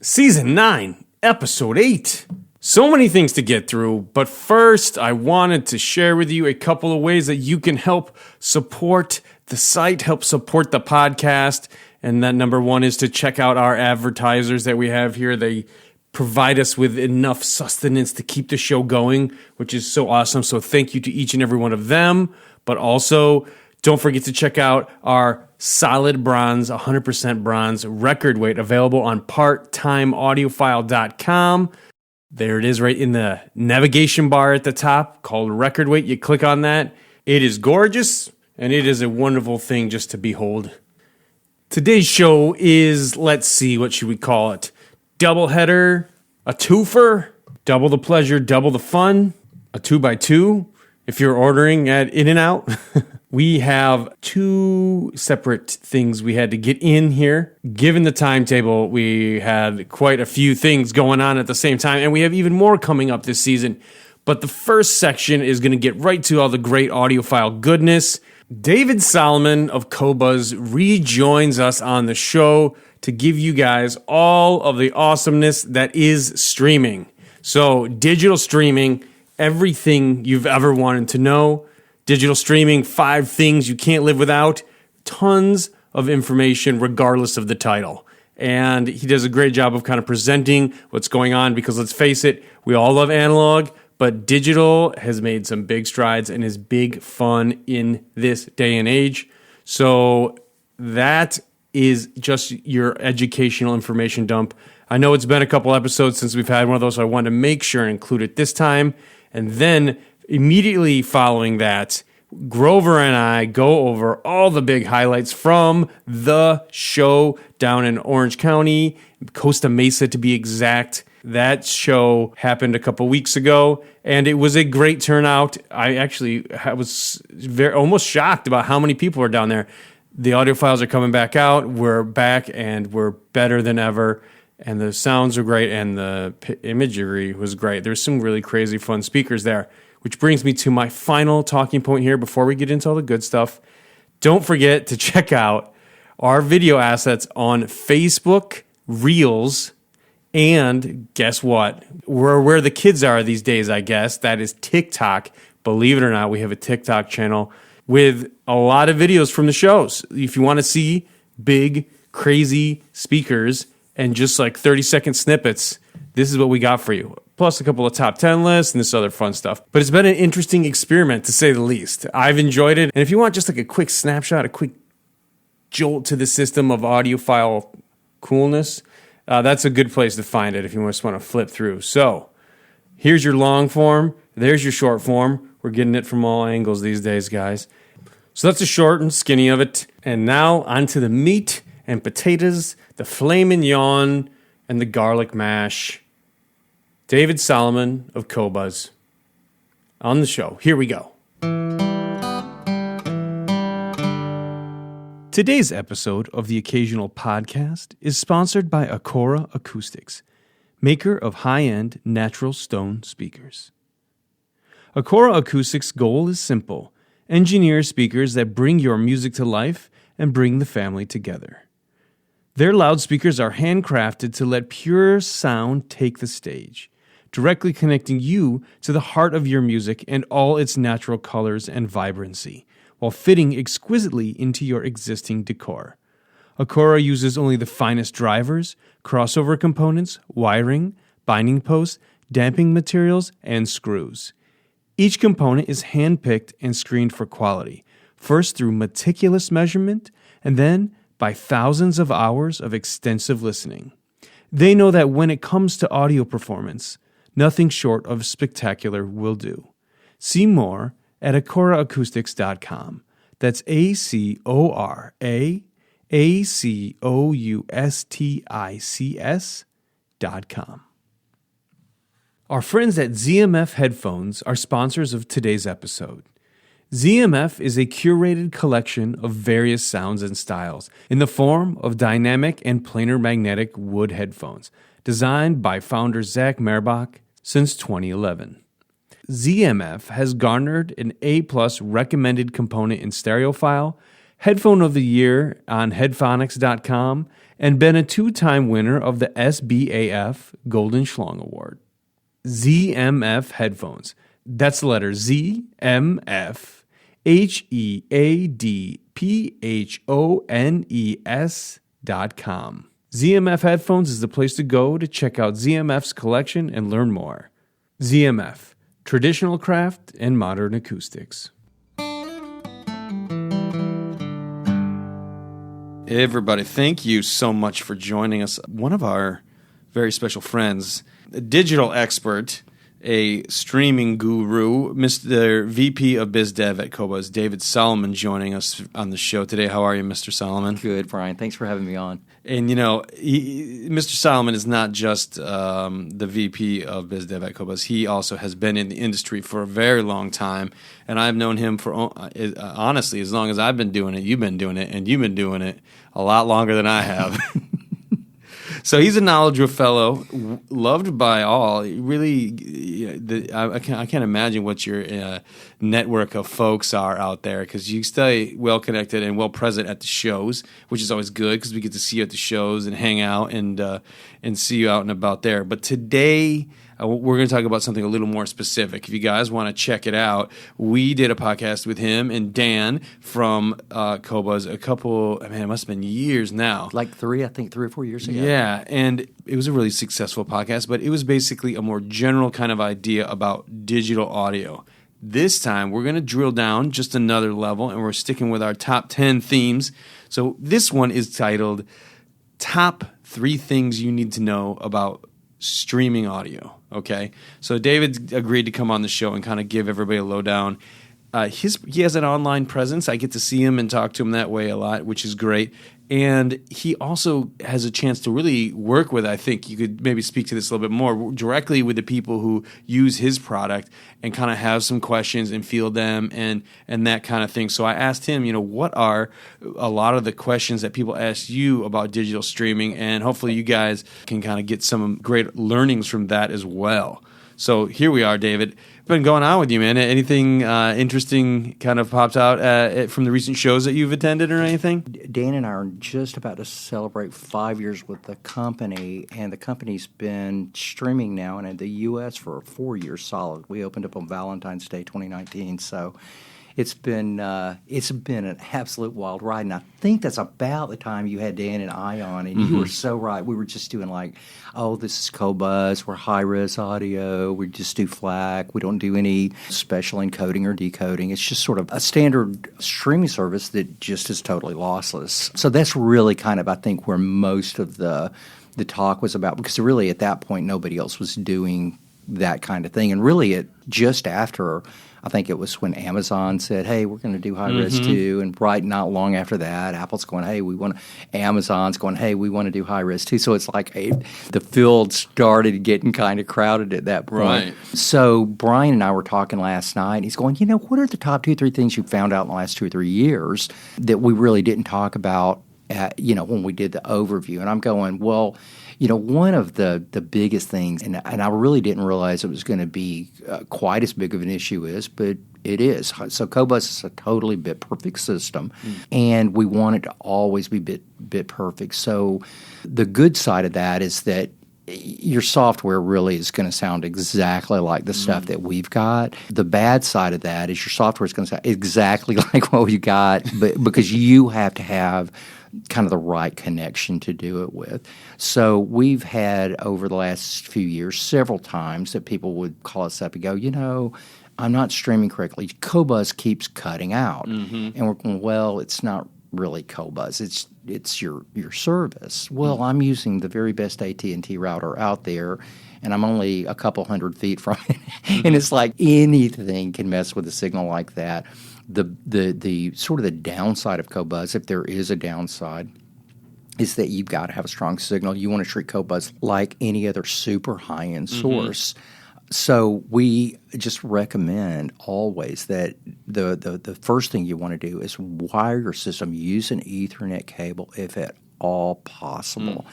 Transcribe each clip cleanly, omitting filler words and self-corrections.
Season 9, Episode 8. So many things to get through, but first I wanted to share with you a couple of ways that you can help support the site, help support the podcast. And that number one is to check out our advertisers that we have here. They provide us with enough sustenance to keep the show going, which is so awesome. So thank you to each and every one of them. But also, don't forget to check out our solid bronze, 100% bronze record weight available on parttimeaudiophile.com. There it is right in the navigation bar at the top called record weight. You click on that. It is gorgeous and it is a wonderful thing just to behold. Today's show is, let's see, what should we call it? Doubleheader, a twofer, double the pleasure, double the fun, a 2x2 if you're ordering at In-N-Out. We have two separate things we had to get in here. Given the timetable, we had quite a few things going on at the same time, and we have even more coming up this season. But the first section is going to get right to all the great audiophile goodness. David Solomon of Qobuz rejoins us on the show to give you guys all of the awesomeness that is streaming. So, digital streaming, everything you've ever wanted to know. Digital streaming, 5 things you can't live without. Tons of information regardless of the title. And he does a great job of kind of presenting what's going on because let's face it, we all love analog, but digital has made some big strides and is big fun in this day and age. So that is just your educational information dump. I know it's been a couple episodes since we've had one of those, so I wanted to make sure and include it this time. And then immediately following that, Grover and I go over all the big highlights from the show down in Orange County, Costa Mesa to be exact. That show happened a couple weeks ago, and it was a great turnout. I was almost shocked about how many people were down there. The audiophiles are coming back out. We're back, and we're better than ever. And the sounds are great, and the imagery was great. There's some really crazy fun speakers there. Which brings me to my final talking point here before we get into all the good stuff. Don't forget to check out our video assets on Facebook, Reels, and guess what? We're where the kids are these days, I guess. That is TikTok. Believe it or not, we have a TikTok channel with a lot of videos from the shows. If you want to see big, crazy speakers and just like 30-second snippets, this is what we got for you. Plus a couple of top 10 lists and this other fun stuff. But it's been an interesting experiment, to say the least. I've enjoyed it. And if you want just like a quick snapshot, a quick jolt to the system of audiophile coolness, that's a good place to find it if you just want to flip through. So here's your long form. There's your short form. We're getting it from all angles these days, guys. So that's the short and skinny of it. And now onto the meat and potatoes, the filet mignon, and the garlic mash. David Solomon of Qobuz on the show. Here we go. Today's episode of the Occasional Podcast is sponsored by Acora Acoustics, maker of high-end natural stone speakers. Acora Acoustics' goal is simple: engineer speakers that bring your music to life and bring the family together. Their loudspeakers are handcrafted to let pure sound take the stage, directly connecting you to the heart of your music and all its natural colors and vibrancy, while fitting exquisitely into your existing decor. Acora uses only the finest drivers, crossover components, wiring, binding posts, damping materials, and screws. Each component is hand-picked and screened for quality, first through meticulous measurement, and then by thousands of hours of extensive listening. They know that when it comes to audio performance, nothing short of spectacular will do. See more at AcoraAcoustics.com. That's AcoraAcoustics.com. Our friends at ZMF Headphones are sponsors of today's episode. ZMF is a curated collection of various sounds and styles in the form of dynamic and planar magnetic wood headphones, designed by founder Zach Merbach since 2011. ZMF has garnered an A+ recommended component in Stereophile, Headphone of the Year on Headphonics.com, and been a 2-time winner of the SBAF Golden Schlong Award. ZMF Headphones. That's the letter ZMF HEADPHONES.com. ZMF Headphones is the place to go to check out ZMF's collection and learn more. ZMF, traditional craft and modern acoustics. Hey everybody, thank you so much for joining us. One of our very special friends, a digital expert, a streaming guru, Mr. VP of Biz Dev at Qobuz, David Solomon, joining us on the show today. How are you, Mr. Solomon? Good, Brian. Thanks for having me on. And, you know, Mr. Solomon is not just the VP of Biz Dev at Qobuz. He also has been in the industry for a very long time. And I've known him for, honestly, as long as I've been doing it, you've been doing it, and you've been doing it a lot longer than I have. So he's a knowledgeable fellow, loved by all. Really, I can't imagine what your network of folks are out there, because you stay well connected and well present at the shows, which is always good because we get to see you at the shows and hang out and see you out and about there. But today, we're going to talk about something a little more specific. If you guys want to check it out, we did a podcast with him and Dan from Qobuz it must have been years now. Like 3 or 4 years ago. Yeah, and it was a really successful podcast, but it was basically a more general kind of idea about digital audio. This time, we're going to drill down just another level, and we're sticking with our top 10 themes. So this one is titled Top 3 Things You Need to Know About Streaming Audio. Okay, so David agreed to come on the show and kind of give everybody a lowdown. He has an online presence. I get to see him and talk to him that way a lot, which is great. And he also has a chance to really work with, I think you could maybe speak to this a little bit more, directly with the people who use his product and kind of have some questions and field them and that kind of thing. So I asked him, what are a lot of the questions that people ask you about digital streaming, and hopefully you guys can kind of get some great learnings from that as well. So here we are, David. What's been going on with you, man? Anything interesting kind of popped out from the recent shows that you've attended or anything? Dan and I are just about to celebrate 5 years with the company, and the company's been streaming now and in the U.S. for 4 years solid. We opened up on Valentine's Day 2019, so it's been an absolute wild ride, and I think that's about the time you had Dan and I on, and you were so right. We were just doing this is Qobuz, we're high-res audio, we just do FLAC, we don't do any special encoding or decoding. It's just sort of a standard streaming service that just is totally lossless. So that's really kind of, I think, where most of the talk was about, because really at that point nobody else was doing that kind of thing. And really just after, I think it was when Amazon said, hey, we're going to do high-res too, and right not long after that, Apple's going, hey, Amazon's going, hey, we want to do high-res too. So it's like the field started getting kind of crowded at that point. Right. So Brian and I were talking last night, and he's going, what are the top 2 or 3 things you found out in the last 2 or 3 years that we really didn't talk about when we did the overview? And I'm going, well, one of the biggest things, and I really didn't realize it was going to be quite as big of an issue but it is. So Qobuz is a totally bit-perfect system, and we want it to always be bit-perfect. So the good side of that is that your software really is going to sound exactly like the stuff that we've got. The bad side of that is your software is going to sound exactly like what we got, but because you have to have kind of the right connection to do it with. So we've had over the last few years several times that people would call us up and go, I'm not streaming correctly. Qobuz keeps cutting out. And we're going, well, it's not really Qobuz. It's your service. Well, I'm using the very best AT&T router out there, and I'm only a couple hundred feet from it. And it's like anything can mess with a signal like that. The sort of the downside of Qobuz, if there is a downside, is that you've got to have a strong signal. You want to treat Qobuz like any other super high-end source. So we just recommend always that the first thing you want to do is wire your system, use an Ethernet cable if at all possible.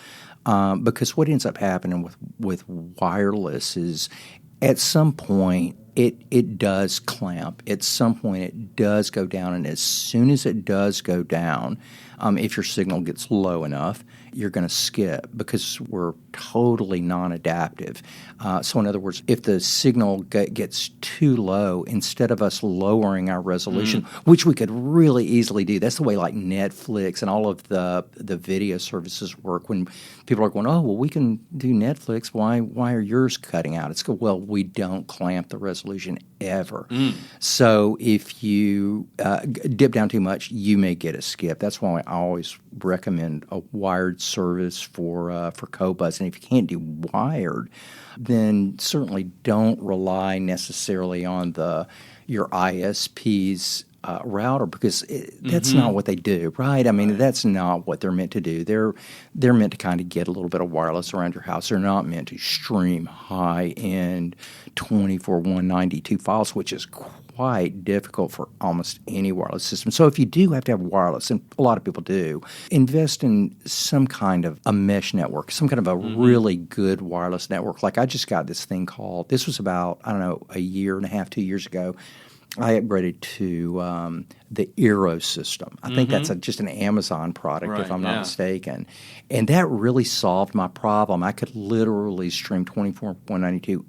Because what ends up happening with wireless is at some point it does clamp. At some point, it does go down, and as soon as it does go down, if your signal gets low enough, you're going to skip because we're totally non-adaptive. So in other words, if the signal gets too low, instead of us lowering our resolution, which we could really easily do, that's the way like Netflix and all of the video services work. When people are going, oh, well, we can do Netflix, why are yours cutting out? It's well, we don't clamp the resolution ever. So if you dip down too much, you may get a skip. That's why I always recommend a wired service for Qobuz. And if you can't do wired, then certainly don't rely necessarily on your ISP's router, because that's not what they do, right? I mean, that's not what they're meant to do. They're meant to kind of get a little bit of wireless around your house. They're not meant to stream high-end 24/192 files, which is quite difficult for almost any wireless system. So if you do have to have wireless, and a lot of people do, invest in some kind of a mesh network, some kind of a really good wireless network. Like I just got this thing called, this was about, I don't know, a year and a half, 2 years ago. I upgraded to the Eero system. I think that's just an Amazon product, if I'm not mistaken. And that really solved my problem. I could literally stream 24/192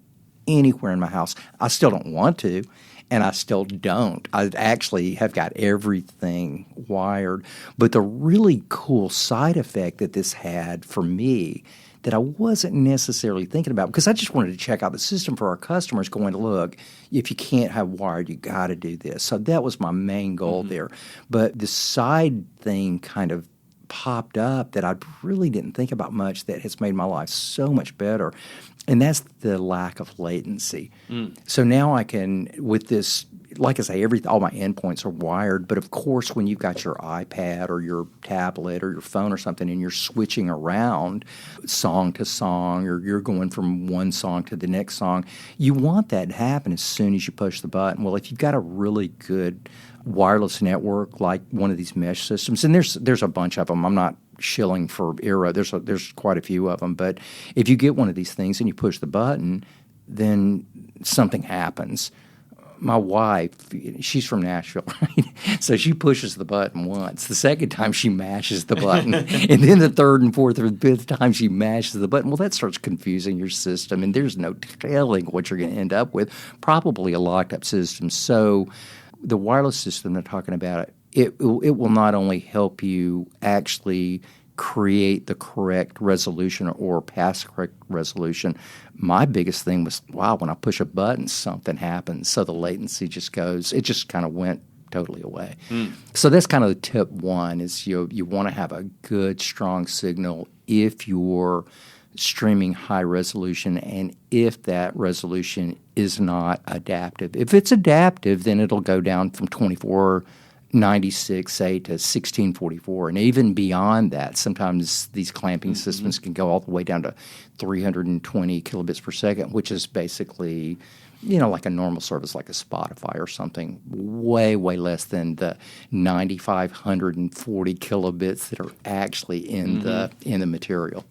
anywhere in my house. I still don't want to, and I still don't. I actually have got everything wired. But the really cool side effect that this had for me that I wasn't necessarily thinking about, because I just wanted to check out the system for our customers, going, look, if you can't have wired, you got to do this. So that was my main goal there. But the side thing kind of popped up that I really didn't think about much that has made my life so much better, and that's the lack of latency. So now I can, with this, like I say, all my endpoints are wired, but of course when you've got your iPad or your tablet or your phone or something and you're switching around song to song, or you're going from one song to the next song, you want that to happen as soon as you push the button. Well, if you've got a really good wireless network like one of these mesh systems, and there's a bunch of them. I'm not shilling for Eero. There's quite a few of them. But if you get one of these things and you push the button, then something happens. My wife, she's from Nashville, right? So she pushes the button once. The second time she mashes the button. And then the third and fourth or fifth time she mashes the button. Well, that starts confusing your system, and there's no telling what you're going to end up with. Probably a locked-up system. So the wireless system they're talking about, it will not only help you actually create the correct resolution or pass correct resolution. My biggest thing was, wow, when I push a button, something happens. So the latency just kind of went totally away. So that's kind of the tip one, is you want to have a good, strong signal if you're streaming high resolution, and if that resolution is not adaptive. If it's adaptive, then it'll go down from 24/96, say, to 1644. And even beyond that, sometimes these clamping systems can go all the way down to 320 kilobits per second, which is basically, like a normal service like a Spotify or something, way, way less than the 9,540 kilobits that are actually in the material.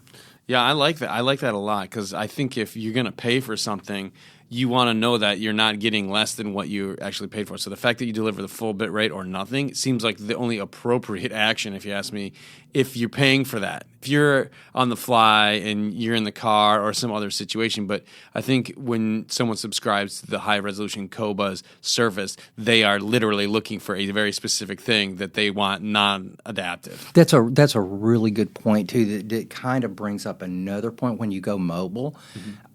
Yeah, I like that. I like that a lot, because I think if you're going to pay for something, you want to know that you're not getting less than what you actually paid for. So the fact that you deliver the full bit rate or nothing seems like the only appropriate action, if you ask me, if you're paying for that. If you're on the fly and you're in the car or some other situation, but I think when someone subscribes to the high-resolution Qobuz service, they are literally looking for a very specific thing that they want non-adaptive. That's a really good point, too, that kind of brings up another point. When you go mobile,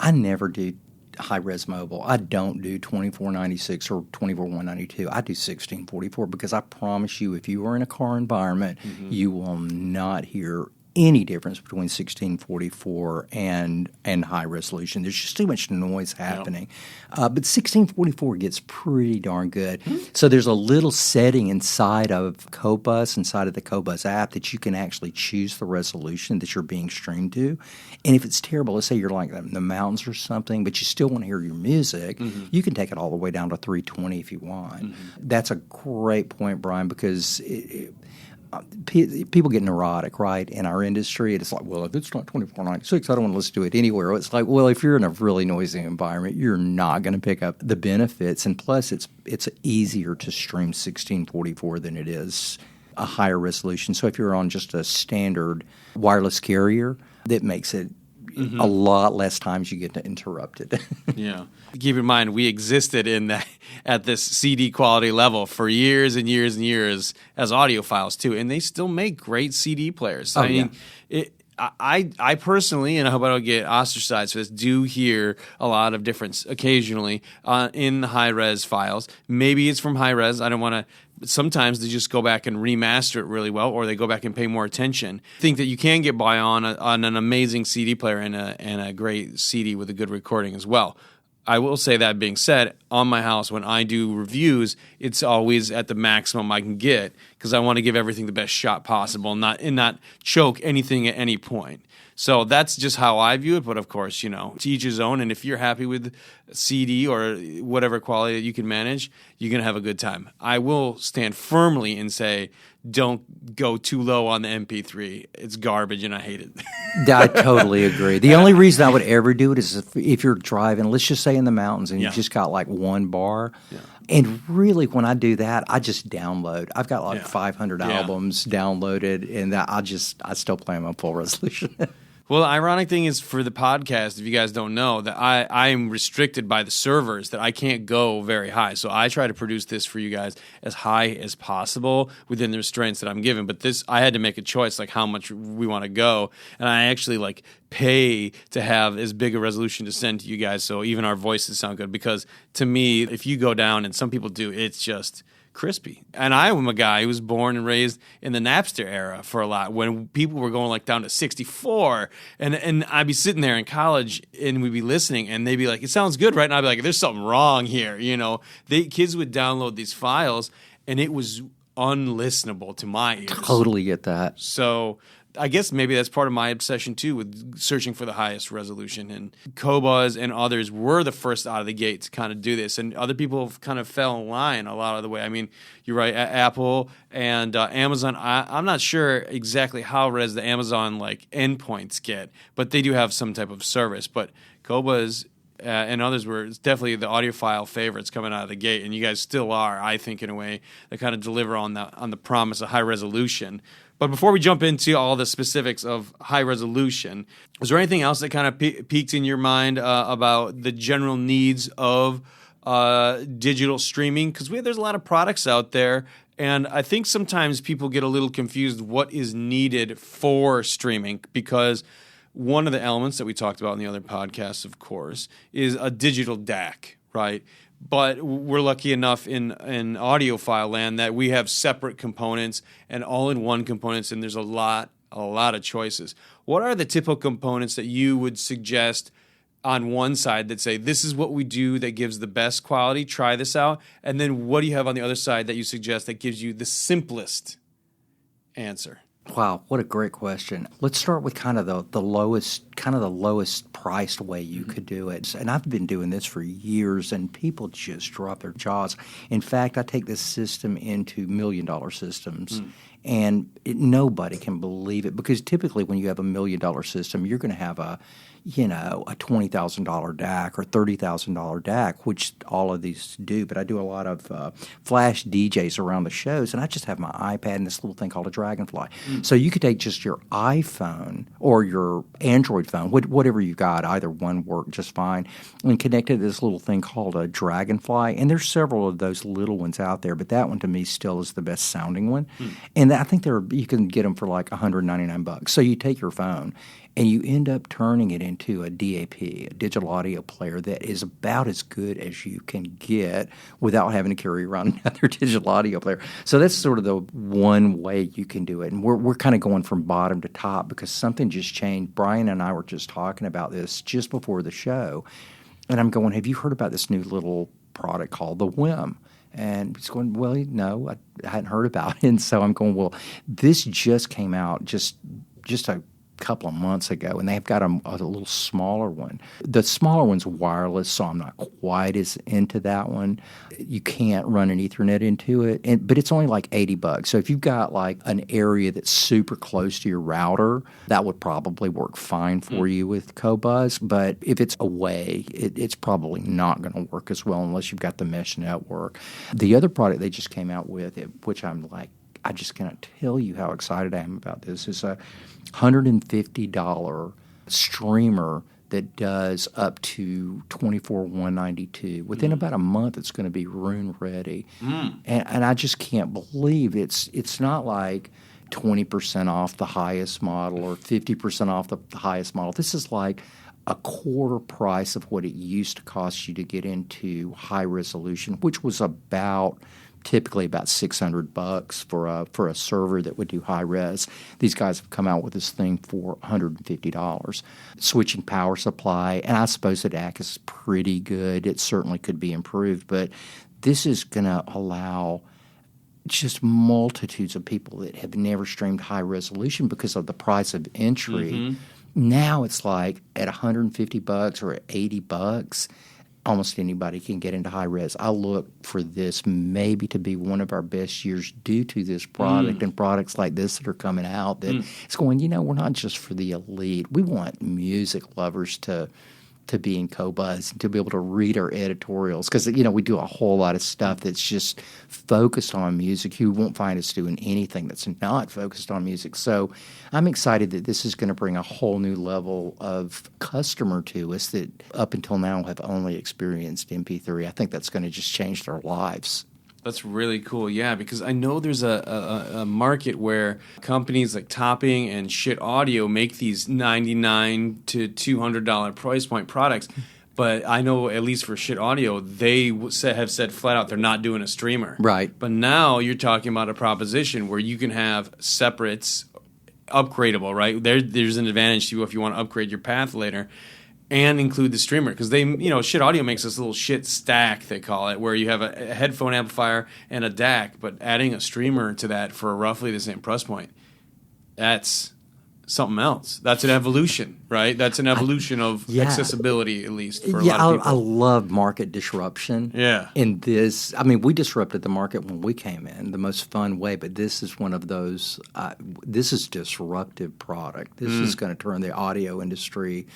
I never do high-res mobile. I don't do 2496 or 24/192. I do 1644, because I promise you, if you are in a car environment, you will not hear any difference between 1644 and high resolution. There's just too much noise happening. But 1644 gets pretty darn good. So there's a little setting inside of Qobuz, inside of the Qobuz app, that you can actually choose the resolution that you're being streamed to. And if it's terrible, let's say you're like in the mountains or something, but you still want to hear your music, you can take it all the way down to 320 if you want. That's a great point, Brian, because people get neurotic, right, in our industry. It's like, well, if it's not 2496, I don't want to listen to it anywhere. It's like, well, if you're in a really noisy environment, you're not going to pick up the benefits. And plus, it's easier to stream 1644 than it is a higher resolution. So if you're on just a standard wireless carrier, that makes it a lot less times you get interrupted. Yeah. Keep in mind, we existed at this CD quality level for years and years and years as audiophiles too, and they still make great CD players. I mean, I personally, and I hope I don't get ostracized for this, do hear a lot of difference occasionally in the high-res files. Maybe it's from high-res. I don't want to. Sometimes they just go back and remaster it really well, or they go back and pay more attention. I think that you can get by on an amazing CD player and a great CD with a good recording as well. I will say, that being said, on my house, when I do reviews, it's always at the maximum I can get because I want to give everything the best shot possible and not choke anything at any point. So that's just how I view it. But of course, to each his own. And if you're happy with CD or whatever quality that you can manage, you're going to have a good time. I will stand firmly and say, don't go too low on the MP3. It's garbage and I hate it. I totally agree. The only reason I would ever do it is if you're driving, let's just say in the mountains, and you just got like one bar. Yeah. And really, when I do that, I just download. I've got like 500 albums downloaded, and I still play them on full resolution. Well, the ironic thing is, for the podcast, if you guys don't know, that I am restricted by the servers, that I can't go very high. So I try to produce this for you guys as high as possible within the restraints that I'm given. But I had to make a choice, like how much we want to go. And I actually pay to have as big a resolution to send to you guys, so even our voices sound good. Because to me, if you go down, and some people do, it's just crispy. And I am a guy who was born and raised in the Napster era for a lot, when people were going down to 64, and I'd be sitting there in college and we'd be listening and they'd be like, it sounds good, right? And I'd be like, there's something wrong here. Kids would download these files and it was unlistenable to my ears. Totally get that. So I guess maybe that's part of my obsession too, with searching for the highest resolution. And Qobuz and others were the first out of the gate to kind of do this, and other people have kind of fell in line a lot of the way. I mean, you're right, Apple and Amazon. I'm not sure exactly how res the Amazon endpoints get, but they do have some type of service. But Qobuz and others were definitely the audiophile favorites coming out of the gate, and you guys still are, I think, in a way, that kind of deliver on the promise of high resolution. But before we jump into all the specifics of high resolution, is there anything else that kind of peaked in your mind about the general needs of digital streaming? Because there's a lot of products out there, and I think sometimes people get a little confused what is needed for streaming, because one of the elements that we talked about in the other podcasts, of course, is a digital DAC, right? But we're lucky enough in audiophile land that we have separate components and all-in-one components, and there's a lot of choices. What are the typical components that you would suggest on one side that say, this is what we do that gives the best quality, try this out? And then what do you have on the other side that you suggest that gives you the simplest answer? Wow, what a great question. Let's start with kind of the lowest priced way you could do it. And I've been doing this for years, and people just drop their jaws. In fact, I take this system into $1 million systems, and nobody can believe it, because typically when you have $1 million system, you're going to have a $20,000 DAC or $30,000 DAC, which all of these do. But I do a lot of flash DJs around the shows, and I just have my iPad and this little thing called a Dragonfly. So you could take just your iPhone or your Android phone, whatever you got, either one work just fine, and connect it to this little thing called a Dragonfly. And there's several of those little ones out there, but that one to me still is the best sounding one. And I think you can get them for like $199. So you take your phone and you end up turning it into a DAP, a digital audio player, that is about as good as you can get without having to carry around another digital audio player. So that's sort of the one way you can do it. And we're kind of going from bottom to top, because something just changed. Brian and I were just talking about this just before the show, and I'm going, have you heard about this new little product called the Whim? And he's going, well, no, I hadn't heard about it. And so I'm going, well, this just came out just a couple of months ago, and they've got a little smaller one. The smaller one's wireless, so I'm not quite as into that one. You can't run an Ethernet into it, but it's only like $80. So if you've got like an area that's super close to your router, that would probably work fine for you with Qobuz. But if it's away, it's probably not going to work as well unless you've got the mesh network. The other product they just came out with, which I'm like, I just cannot tell you how excited I am about this, is a $150 streamer that does up to 24/192. Within about a month, it's going to be room ready, and I just can't believe it's not like 20% off the highest model or 50% off the highest model. This is like a quarter price of what it used to cost you to get into high resolution, which was typically about $600 for a server that would do high res. These guys have come out with this thing for $150. Switching power supply, and I suppose the DAC is pretty good. It certainly could be improved, but this is going to allow just multitudes of people that have never streamed high resolution because of the price of entry. Now it's like at $150 or at $80, almost anybody can get into high res. I look for this maybe to be one of our best years due to this product and products like this that are coming out that it's going, we're not just for the elite. We want music lovers to be in Qobuz and to be able to read our editorials because, we do a whole lot of stuff that's just focused on music. You won't find us doing anything that's not focused on music. So I'm excited that this is going to bring a whole new level of customer to us that up until now have only experienced MP3. I think that's going to just change their lives. That's really cool, yeah, because I know there's a market where companies like Topping and Shit Audio make these $99 to $200 price point products, but I know at least for Shit Audio, they have said flat out they're not doing a streamer. Right. But now you're talking about a proposition where you can have separates upgradable, right? There's an advantage to you if you want to upgrade your path later. And include the streamer because they, Shit Audio makes this little shit stack, they call it, where you have a headphone amplifier and a DAC, but adding a streamer to that for roughly the same price point, that's something else. That's an evolution, right? That's an evolution of accessibility, at least for a lot of people. I love market disruption. Yeah. In this, we disrupted the market when we came in, the most fun way, but this is one of those, this is disruptive product. This is going to turn the audio industry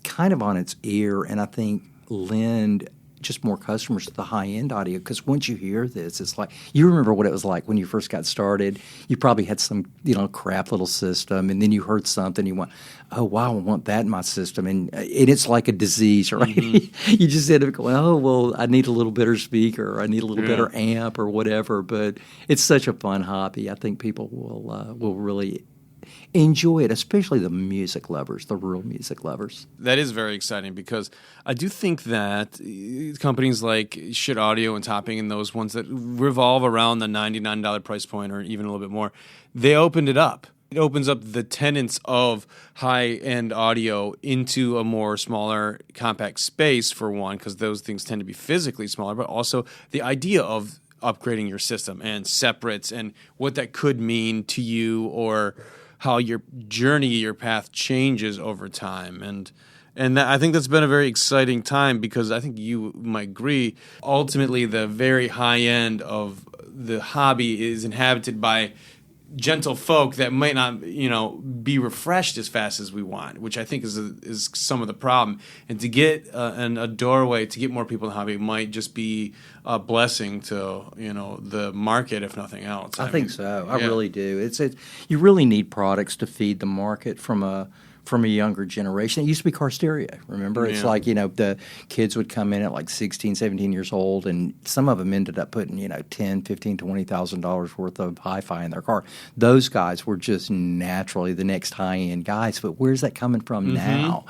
kind of on its ear, and I think lend just more customers to the high-end audio because once you hear this, it's like you remember what it was like when you first got started. You probably had some crap little system, and then you heard something, you went, oh, wow, I want that in my system, and it's like a disease, right? You just end up going, oh, well, I need a little better speaker, or I need a little better amp or whatever, but it's such a fun hobby. I think people will really enjoy it, especially the music lovers, the real music lovers. That is very exciting because I do think that companies like Shit Audio and Topping and those ones that revolve around the $99 price point or even a little bit more, they opened it up. It opens up the tenets of high-end audio into a more smaller, compact space, for one, because those things tend to be physically smaller, but also the idea of upgrading your system and separates and what that could mean to you or how your journey, your path changes over time. And I think that's been a very exciting time because I think you might agree, ultimately the very high end of the hobby is inhabited by gentle folk that might not, be refreshed as fast as we want, which I think is some of the problem. And to get a doorway to get more people in the hobby might just be a blessing to the market, if nothing else. I think so. I really do. You really need products to feed the market from a younger generation. It used to be car stereo, remember? It's like, the kids would come in at like 16, 17 years old, and some of them ended up putting, $10,000, $15,000, $20,000 worth of hi-fi in their car. Those guys were just naturally the next high-end guys, but where's that coming from now?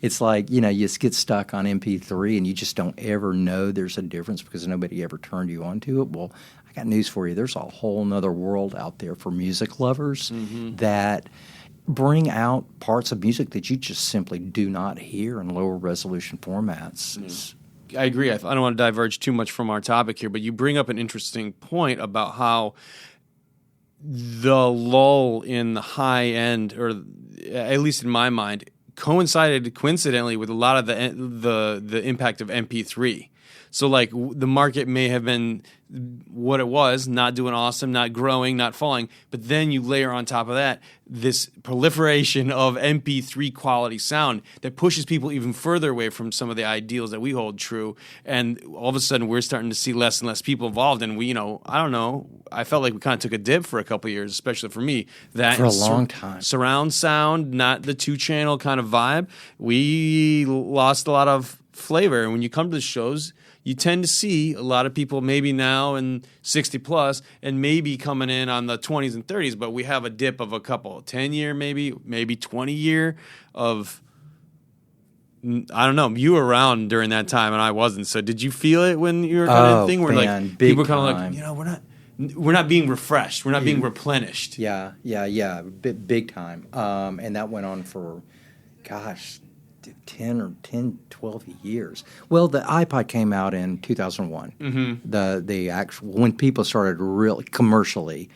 It's like, you just get stuck on MP3 and you just don't ever know there's a difference because nobody ever turned you onto it. Well, I got news for you. There's a whole nother world out there for music lovers that bring out parts of music that you just simply do not hear in lower resolution formats. I agree. I don't want to diverge too much from our topic here, but you bring up an interesting point about how the lull in the high end or at least in my mind, coincided coincidentally with a lot of the impact of MP3. So like the market may have been what it was, not doing awesome, not growing, not falling, but then you layer on top of that this proliferation of MP3 quality sound that pushes people even further away from some of the ideals that we hold true. And all of a sudden we're starting to see less and less people involved. And we, I don't know, I felt like we kind of took a dip for a couple of years, especially for me. That for a long time. Surround sound, not the 2-channel kind of vibe. We lost a lot of flavor. And when you come to the shows, you tend to see a lot of people maybe now in 60 plus and maybe coming in on the 20s and 30s, but we have a dip of a couple, 10-year maybe 20-year of, I don't know, you were around during that time and I wasn't. So did you feel it when you were kind of thing where like people were kind of like, we're not being refreshed, we're not being replenished. Yeah, big time. And that went on for, 12 years. Well, the iPod came out in 2001. Mm-hmm. The actual when people started really commercially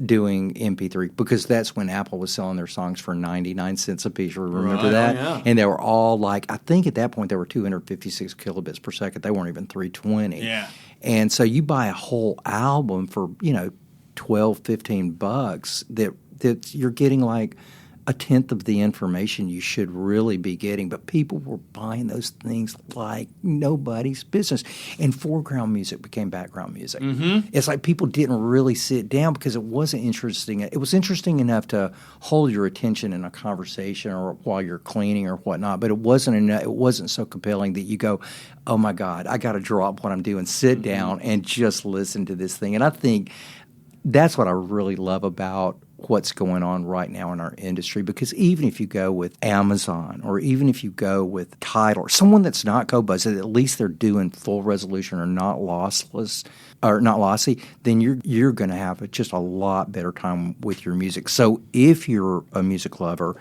doing MP3, because that's when Apple was selling their songs for 99 cents a piece. Remember that? Yeah. And they were all like, I think at that point they were 256 kilobits per second. They weren't even 320. Yeah. And so you buy a whole album for $12, $15 that you're getting like a tenth of the information you should really be getting, but people were buying those things like nobody's business. And foreground music became background music. Mm-hmm. It's like people didn't really sit down because it wasn't interesting. It was interesting enough to hold your attention in a conversation or while you're cleaning or whatnot, but it wasn't enough, it wasn't so compelling that you go, oh my God, I got to drop what I'm doing, sit down and just listen to this thing. And I think that's what I really love about what's going on right now in our industry, because even if you go with Amazon or even if you go with Tidal or someone that's not Qobuz, at least they're doing full resolution or not lossless or not lossy, then you're going to have just a lot better time with your music. So if you're a music lover,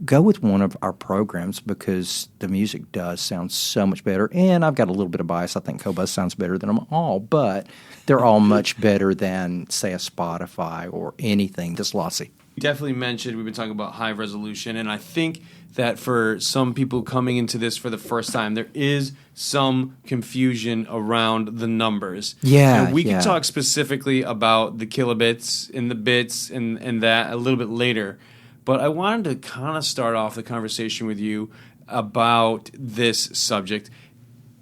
go with one of our programs because the music does sound so much better. And I've got a little bit of bias. I think Qobuz sounds better than them all, but they're all much better than, say, a Spotify or anything that's lossy. You definitely mentioned we've been talking about high resolution, and I think that for some people coming into this for the first time, there is some confusion around the numbers. Yeah, so we can talk specifically about the kilobits and the bits and that a little bit later. But I wanted to kind of start off the conversation with you about this subject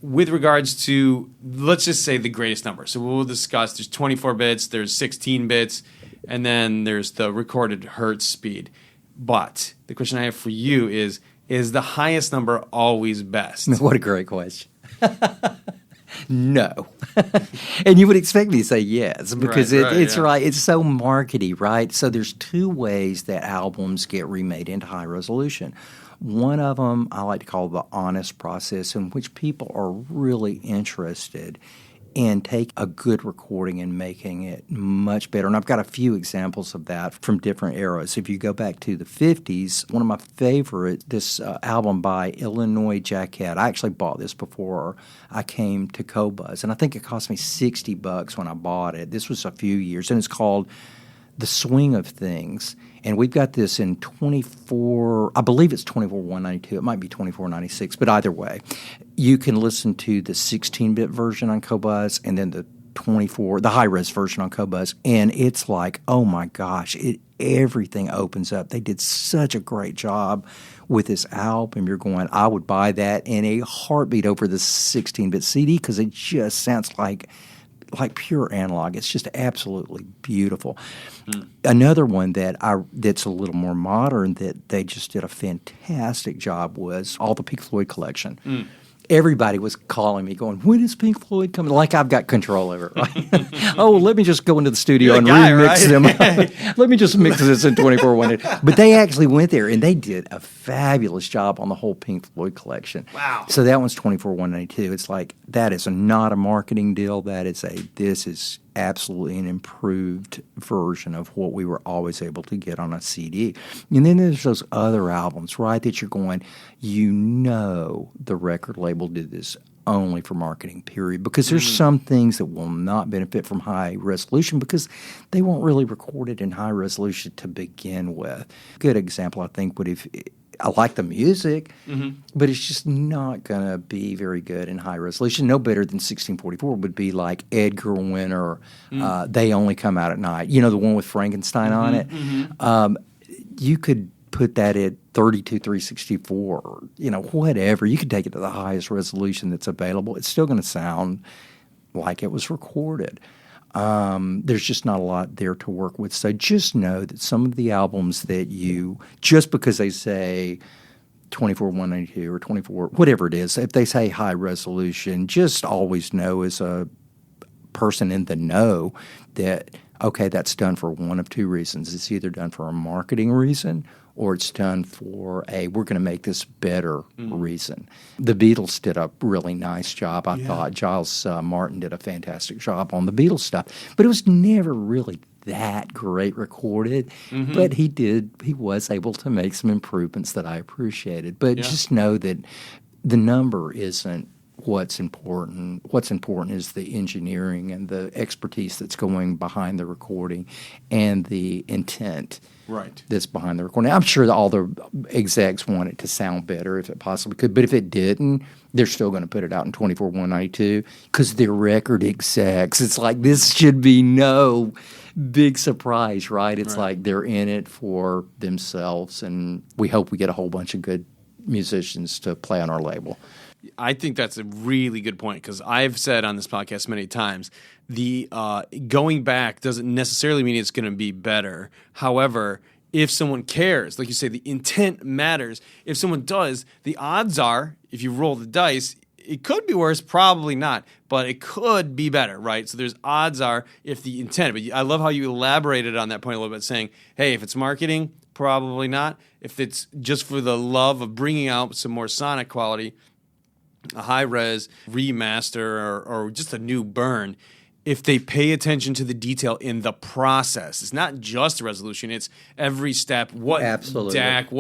with regards to, let's just say, the greatest number. So we'll discuss, there's 24 bits, there's 16 bits, and then there's the recorded hertz speed. But the question I have for you is the highest number always best? What a great question. No. And you would expect me to say yes, because it's right. It's so markety, right? So there's two ways that albums get remade into high resolution. One of them I like to call the honest process, in which people are really interested and take a good recording and making it much better. And I've got a few examples of that from different eras. If you go back to the 50s, one of my favorite, this album by Illinois Jackhead. I actually bought this before I came to Qobuz, and I think it cost me $60 when I bought it. This was a few years, and it's called The Swing of Things. And we've got this in 24, I believe it's 24.192. It might be 24.96, but either way, you can listen to the 16-bit version on Qobuz and then the high-res version on Qobuz, and it's like, oh my gosh, everything opens up. They did such a great job with this album. You're going, I would buy that in a heartbeat over the 16-bit CD because it just sounds like pure analog. It's just absolutely beautiful. Another one that's a little more modern that they just did a fantastic job was all the Pink Floyd collection. Everybody was calling me going, when is Pink Floyd coming? Like I've got control over it. Right? Oh, let me just go into the studio and remix them. Let me just mix this in 24.1. But they actually went there and they did a fabulous job on the whole Pink Floyd collection. Wow. So that one's 24.192. It's like, that is not a marketing deal. This is absolutely an improved version of what we were always able to get on a CD. And then there's those other albums, right, that you're going, the record label did this only for marketing, period. Because there's some things that will not benefit from high resolution because they weren't really recorded in high resolution to begin with. Good example, I think, would if I like the music, but it's just not going to be very good in high resolution. No better than 1644 would be like Edgar Winter, They Only Come Out at Night. You know, the one with Frankenstein on it? You could put that at 32,364, or, whatever. You could take it to the highest resolution that's available. It's still going to sound like it was recorded. There's just not a lot there to work with. So just know that some of the albums that just because they say 24,192 or 24, whatever it is, if they say high resolution, just always know as a person in the know that, okay, that's done for one of two reasons. It's either done for a marketing reason or it's done for we're going to make this better reason. The Beatles did a really nice job, I thought. Giles Martin did a fantastic job on the Beatles stuff. But it was never really that great recorded. But he was able to make some improvements that I appreciated. But just know that the number isn't what's important. What's important is the engineering and the expertise that's going behind the recording and the intent that's behind the recording. I'm sure that all the execs want it to sound better if it possibly could, but if it didn't, they're still going to put it out in 24,192 because they're record execs. It's like this should be no big surprise, right? It's like they're in it for themselves, and we hope we get a whole bunch of good musicians to play on our label. I think that's a really good point because I've said on this podcast many times, the going back doesn't necessarily mean it's going to be better. However, if someone cares, like you say, the intent matters. If someone does, the odds are, if you roll the dice, it could be worse, probably not, but it could be better, right? So there's odds are if the intent. But I love how you elaborated on that point a little bit, saying, hey, if it's marketing, probably not. If it's just for the love of bringing out some more sonic quality, a high-res remaster or just a new burn, if they pay attention to the detail in the process. It's not just resolution, it's every step, what DAC,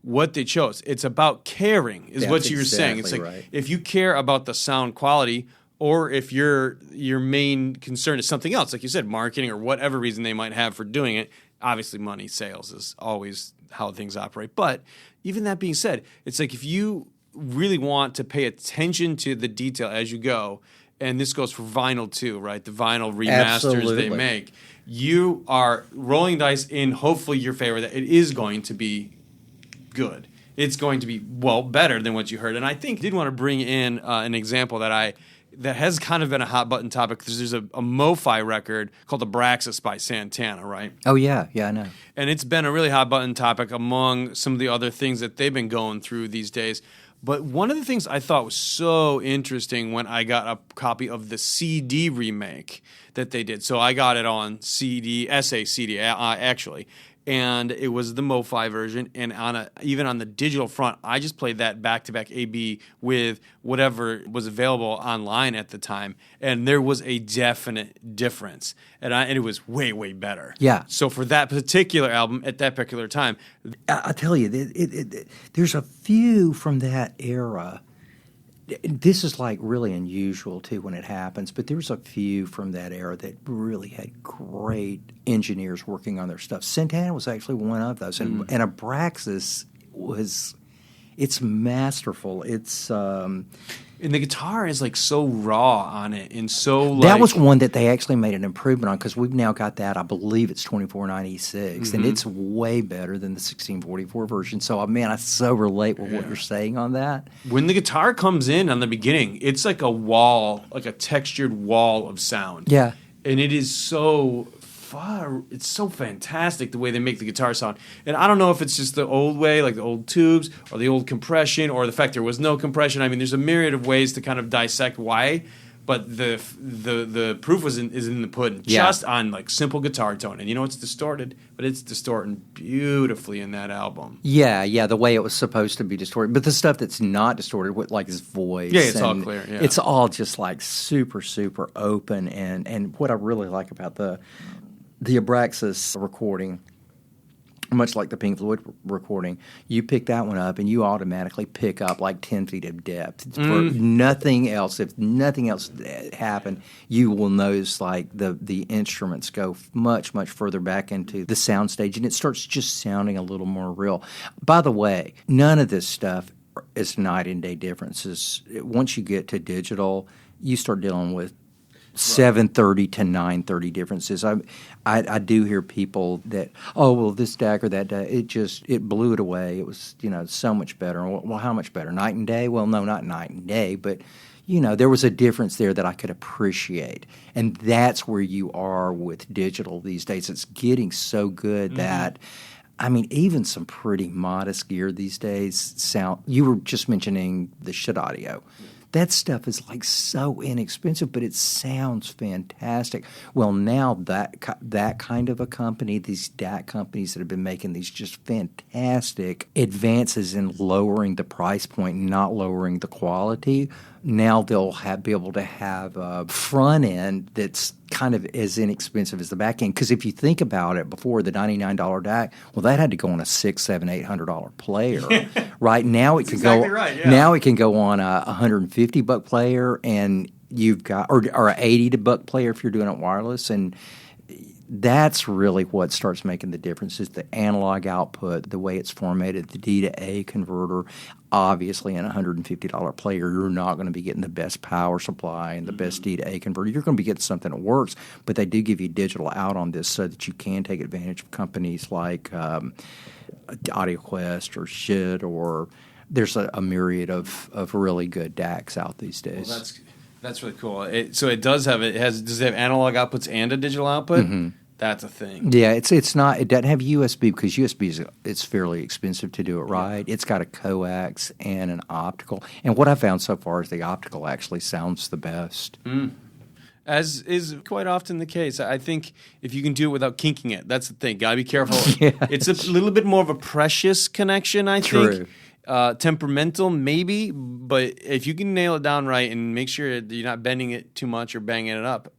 what they chose. It's about caring is what you're saying. It's like if you care about the sound quality or if your main concern is something else, like you said, marketing or whatever reason they might have for doing it, obviously money, sales is always how things operate. But even that being said, it's like if you really want to pay attention to the detail as you go, and this goes for vinyl too, right? The vinyl remasters they make. You are rolling dice in hopefully your favor that it is going to be good. It's going to be, better than what you heard. And I think I did want to bring in an example that has kind of been a hot button topic because there's a MoFi record called Abraxas by Santana, right? Oh, yeah. Yeah, I know. And it's been a really hot button topic among some of the other things that they've been going through these days. But one of the things I thought was so interesting when I got a copy of the CD remake that they did. So I got it on CD, SACD actually, and it was the MoFi version. And even on the digital front, I just played that back-to-back AB with whatever was available online at the time, and there was a definite difference. And it was way, way better. Yeah. So for that particular album at that particular time, I tell you, there's a few from that era. This is like really unusual too when it happens, but there's a few from that era that really had great engineers working on their stuff. Santana was actually one of those, and Abraxas it's masterful. It's and the guitar is like so raw on it, and so that was one that they actually made an improvement on because we've now got that. I believe it's 2496, and it's way better than the 1644 version. So, man, I so relate with what you're saying on that. When the guitar comes in on the beginning, it's like a wall, like a textured wall of sound. Yeah, and it is so far. It's so fantastic the way they make the guitar sound. And I don't know if it's just the old way, like the old tubes, or the old compression, or the fact there was no compression. I mean, there's a myriad of ways to kind of dissect why. But the proof is in the pudding, Yeah. just on like simple guitar tone. And it's distorted, but it's distorting beautifully in that album. Yeah, the way it was supposed to be distorted. But the stuff that's not distorted, with like his voice. Yeah, it's all clear, yeah. It's all just like super, super open. And what I really like about the Abraxas recording, much like the Pink Floyd recording, you pick that one up and you automatically pick up like 10 feet of depth. For nothing else, if nothing else happened, you will notice like the instruments go much, much further back into the soundstage, and it starts just sounding a little more real. By the way, none of this stuff is night and day differences. Once you get to digital, you start dealing with 730 to 930 differences. I do hear people that, oh, well, this DAC or that DAC, it blew it away. It was, so much better. Well, how much better? Night and day? Well, no, not night and day, but, there was a difference there that I could appreciate. And that's where you are with digital these days. It's getting so good that, even some pretty modest gear these days sound. You were just mentioning the T.H.E audio. That stuff is like so inexpensive, but it sounds fantastic. Well, now that kind of a company, these DAC companies that have been making these just fantastic advances in lowering the price point, not lowering the quality, now they'll be able to have a front end that's kind of as inexpensive as the back end. Because if you think about it, before the $99 DAC, well, that had to go on a $600, $700, $800 player. Right now, it can exactly go. Right, yeah. Now it can go on a $150 player, and you've got or a $80 player if you're doing it wireless, and that's really what starts making the difference is the analog output, the way it's formatted, the D to A converter. Obviously, in a $150 player, you're not going to be getting the best power supply and the best D to A converter. You're going to be getting something that works, but they do give you digital out on this so that you can take advantage of companies like AudioQuest or T.H.E, or there's a myriad of really good DACs out these days. Well, that's really cool. Does it have analog outputs and a digital output? Mm-hmm. That's a thing. Yeah, it's not. It doesn't have USB because USB it's fairly expensive to do it right. It's got a coax and an optical, and what I found so far is the optical actually sounds the best. As is quite often the case. I think if you can do it without kinking it, that's the thing. Gotta be careful. Yes. It's a little bit more of a precious connection, I True. think. Temperamental, maybe, but if you can nail it down right and make sure that you're not bending it too much or banging it up,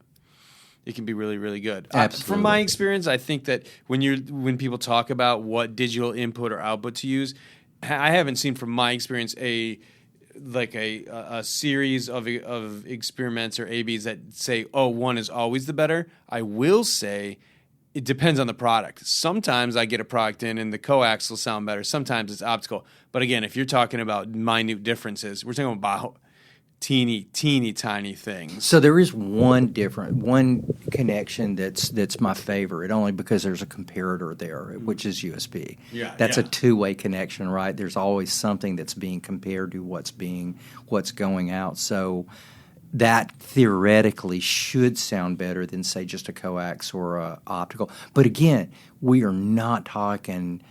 it can be really, really good. Absolutely. From my experience, I think that when people talk about what digital input or output to use, I haven't seen from my experience a series of experiments or ABs that say, oh, one is always the better. I will say it depends on the product. Sometimes I get a product in and the coax will sound better. Sometimes it's optical. But again, if you're talking about minute differences, we're talking about teeny tiny things. So there is one connection that's my favorite, only because there's a comparator there, which is USB. Yeah, that's yeah. a two-way connection, right? There's always something that's being compared to what's going out. So that theoretically should sound better than, say, just a coax or a optical. But again, we are not talking,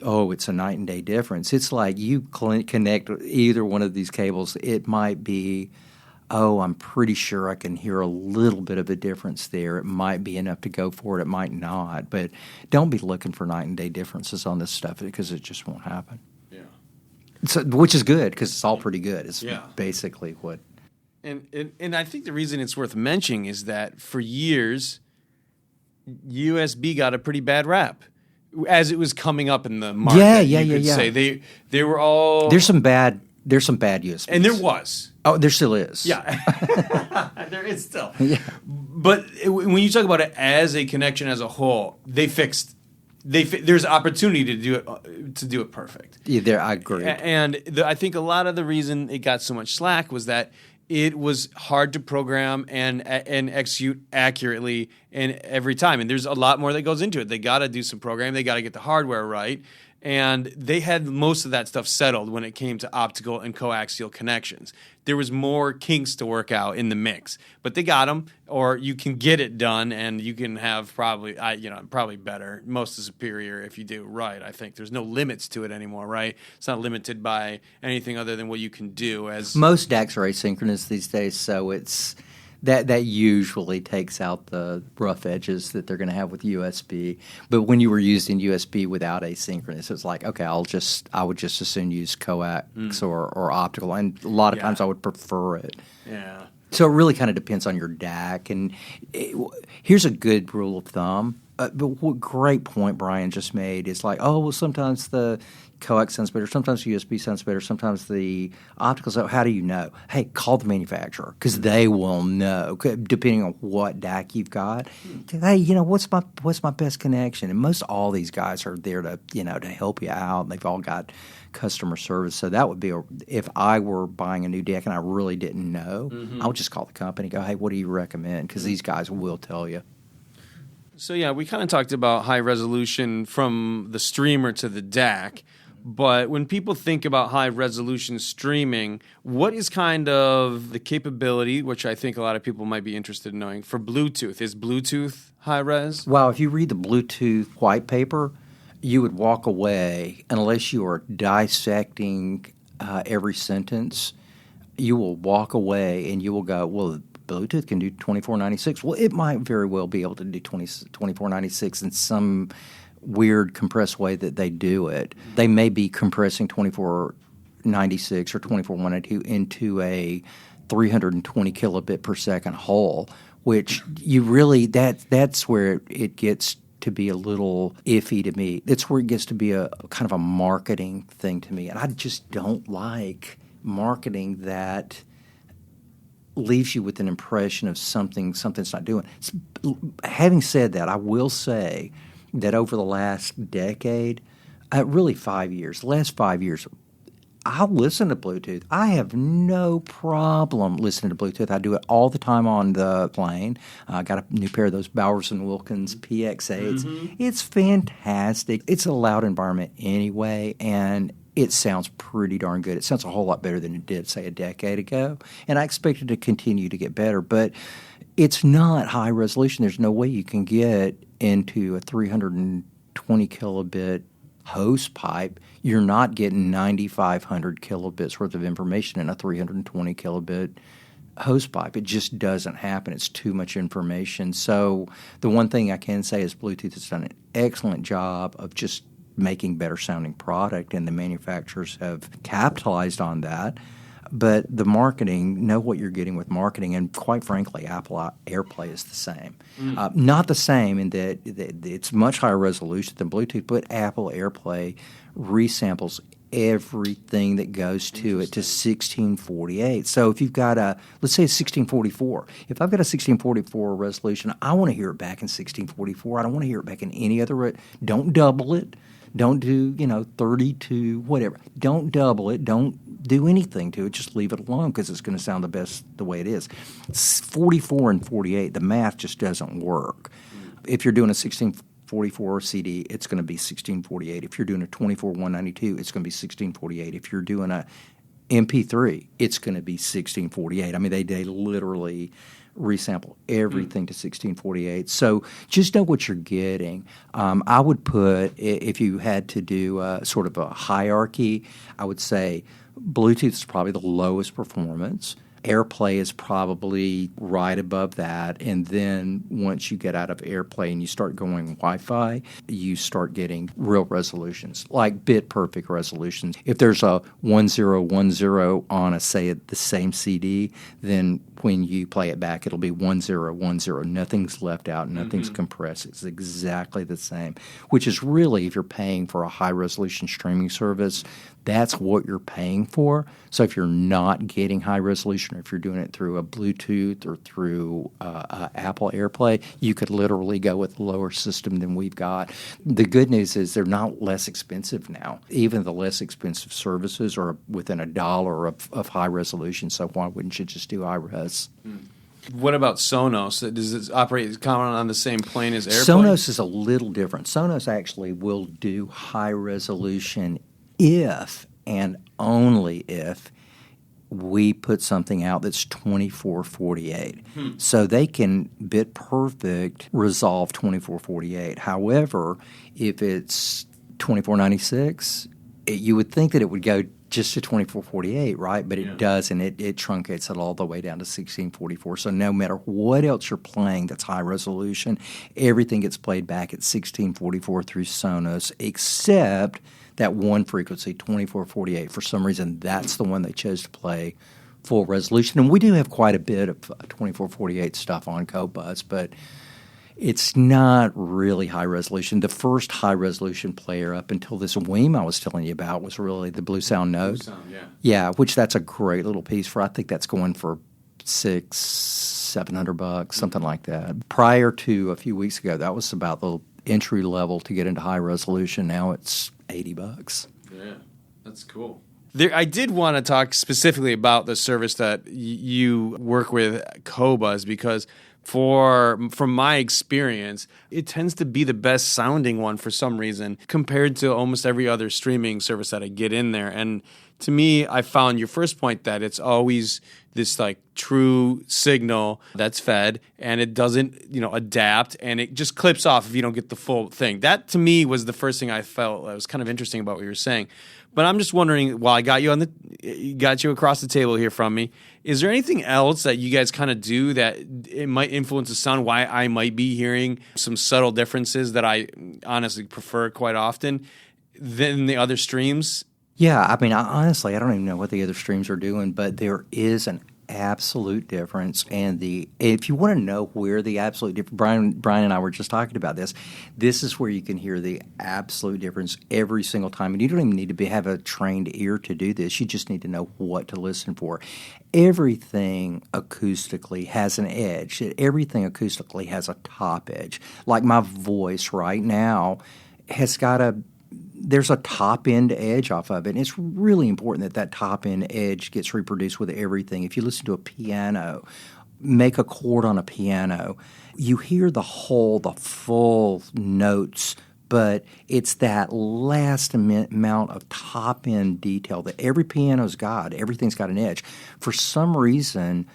oh, it's a night and day difference. It's like you connect either one of these cables, it might be, oh, I'm pretty sure I can hear a little bit of a difference there. It might be enough to go for it. It might not. But don't be looking for night and day differences on this stuff because it just won't happen. Yeah. So, which is good because it's all pretty good. It's basically what. And I think the reason it's worth mentioning is that for years, USB got a pretty bad rap as it was coming up in the market. Yeah. Say they were all There's some bad USBs. And there was. Oh, there still is. Yeah. There is still. Yeah. But when you talk about it as a connection as a whole, there's opportunity to do it perfect. Yeah, I agree. And I think a lot of the reason it got so much slack was that it was hard to program and execute accurately and every time. And there's a lot more that goes into it. They got to do some programming. They got to get the hardware right. And they had most of that stuff settled when it came to optical and coaxial connections. There was more kinks to work out in the mix, but they got them, or you can get it done, and you can have probably better, most is superior if you do right. I think there's no limits to it anymore, right? It's not limited by anything other than what you can do. As most DACs are asynchronous these days, so That usually takes out the rough edges that they're going to have with USB. But when you were using USB without asynchronous, it's like, okay, I would just as soon use coax or optical, and a lot of times I would prefer it. Yeah. So it really kind of depends on your DAC. And here's a good rule of thumb. But what great point Brian just made is like, oh, well, sometimes the coax sounds better, sometimes the USB sounds better, sometimes the optical. So how do you know? Hey, call the manufacturer because they will know, depending on what DAC you've got. Hey, what's my best connection? And most all these guys are there to to help you out. They've all got customer service. So that would be if I were buying a new DAC and I really didn't know, I would just call the company, go, hey, what do you recommend? Because these guys will tell you. So yeah, we kind of talked about high resolution from the streamer to the DAC, but when people think about high resolution streaming, what is kind of the capability, which I think a lot of people might be interested in knowing, for Bluetooth? Is Bluetooth high res? Well, if you read the Bluetooth white paper, you would walk away, unless you are dissecting every sentence, you will walk away and you will go, well, Bluetooth can do 2496. Well, it might very well be able to do 2496 in some weird compressed way that they do it. They may be compressing 2496 or 24192 into a 320 kilobit per second hole, which you really that's where it gets to be a little iffy to me. It's where it gets to be a kind of a marketing thing to me, and I just don't like marketing that leaves you with an impression of something's not doing. Having said that, I will say that over the last decade, really 5 years, the last 5 years, I'll listen to Bluetooth. I have no problem listening to Bluetooth. I do it all the time on the plane. I got a new pair of those Bowers & Wilkins PX8s. It's fantastic. It's a loud environment anyway, and it sounds pretty darn good. It sounds a whole lot better than it did, say, a decade ago. And I expect it to continue to get better. But it's not high resolution. There's no way you can get into a 320 kilobit hose pipe. You're not getting 9,500 kilobits worth of information in a 320 kilobit hose pipe. It just doesn't happen. It's too much information. So the one thing I can say is Bluetooth has done an excellent job of just making better sounding product, and the manufacturers have capitalized on that. But the marketing, know what you're getting with marketing, and quite frankly, Apple AirPlay is the same. Not the same in that it's much higher resolution than Bluetooth, but Apple AirPlay resamples everything that goes to it to 1648. So if you've got let's say a 1644. If I've got a 1644 resolution, I want to hear it back in 1644. I don't want to hear it back in any other. Don't double it. Don't do, 32, whatever. Don't double it. Don't do anything to it. Just leave it alone because it's going to sound the best the way it is. 44 and 48, the math just doesn't work. If you're doing a 1644 CD, it's going to be 1648. If you're doing a 24192, it's going to be 1648. If you're doing a MP3, it's going to be 1648. I mean, they literally resample everything to 1648. So just know what you're getting. I would put, if you had to do sort of a hierarchy, I would say Bluetooth is probably the lowest performance. AirPlay is probably right above that. And then once you get out of AirPlay and you start going Wi-Fi, you start getting real resolutions, like bit-perfect resolutions. If there's a 1010 on the same CD, then when you play it back, it'll be 1010. Nothing's left out. Nothing's compressed. It's exactly the same, which is really, if you're paying for a high-resolution streaming service, that's what you're paying for. So if you're not getting high resolution, or if you're doing it through a Bluetooth or through Apple AirPlay, you could literally go with a lower system than we've got. The good news is they're not less expensive now. Even the less expensive services are within $1 of high resolution. So why wouldn't you just do iRes? What about Sonos? Does it operate common on the same plane as AirPlay? Sonos is a little different. Sonos actually will do high resolution if and only if we put something out that's 2448. So they can bit perfect resolve 2448. However, if it's 2496, you would think that it would go just to 2448, right? But it doesn't. It truncates it all the way down to 1644. So no matter what else you're playing that's high resolution, everything gets played back at 1644 through Sonos, except that one frequency, 2448. For some reason, that's the one they chose to play full resolution. And we do have quite a bit of 2448 stuff on Qobuz, but it's not really high resolution. The first high resolution player up until this Weem I was telling you about was really the Blue Sound Node. Blue Sound, yeah. Yeah, which that's a great little piece for. I think that's going for $600-700, something like that. Prior to a few weeks ago, that was about the entry level to get into high resolution. Now it's $80. Yeah, that's cool. I did want to talk specifically about the service that you work with, Qobuz, because from my experience, it tends to be the best sounding one for some reason compared to almost every other streaming service that I get in there. And to me, I found your first point that it's always this like true signal that's fed and it doesn't, adapt and it just clips off if you don't get the full thing. That to me was the first thing I felt that was kind of interesting about what you were saying. But I'm just wondering, while I got you across the table here from me, is there anything else that you guys kind of do that it might influence the sound? Why I might be hearing some subtle differences that I honestly prefer quite often than the other streams? Yeah, I mean, honestly, I don't even know what the other streams are doing, but there is an absolute difference. And if you want to know where the absolute difference, Brian and I were just talking about this. This is where you can hear the absolute difference every single time. And you don't even need to have a trained ear to do this. You just need to know what to listen for. Everything acoustically has an edge. Everything acoustically has a top edge. Like my voice right now has got there's a top-end edge off of it, and it's really important that top-end edge gets reproduced with everything. If you listen to a piano, make a chord on a piano, you hear the full notes, but it's that last amount of top-end detail that every piano's got. Everything's got an edge. For some reason,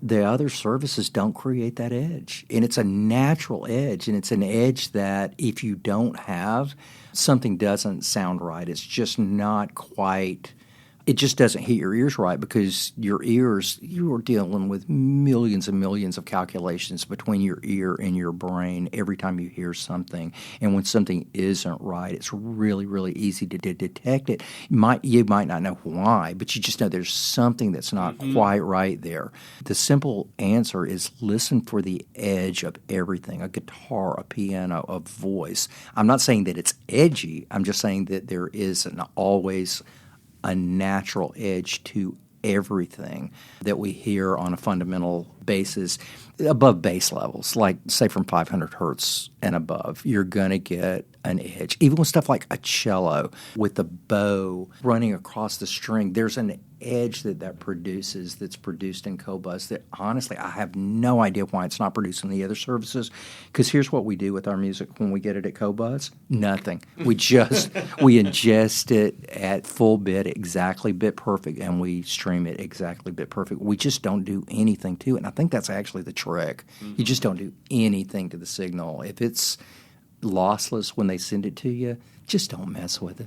the other services don't create that edge, and it's a natural edge, and it's an edge that if you don't have, something doesn't sound right. It's just not quite – it just doesn't hit your ears right because your ears – you are dealing with millions and millions of calculations between your ear and your brain every time you hear something. And when something isn't right, it's really, really easy to detect it. You might not know why, but you just know there's something that's not quite right there. The simple answer is listen for the edge of everything, a guitar, a piano, a voice. I'm not saying that it's edgy. I'm just saying that there is always a natural edge to everything that we hear on a fundamental basis above bass levels, like say from 500 hertz and above, you're going to get an edge. Even with stuff like a cello with the bow running across the string, there's an edge that's produced in Qobuz that honestly I have no idea why it's not produced in the other services, because here's what we do with our music when we get it at Qobuz. Nothing. We ingest it at full bit, exactly bit perfect, and we stream it exactly bit perfect. We just don't do anything to it, and I think that's actually the trick. You just don't do anything to the signal. If it's lossless when they send it to you, just don't mess with it.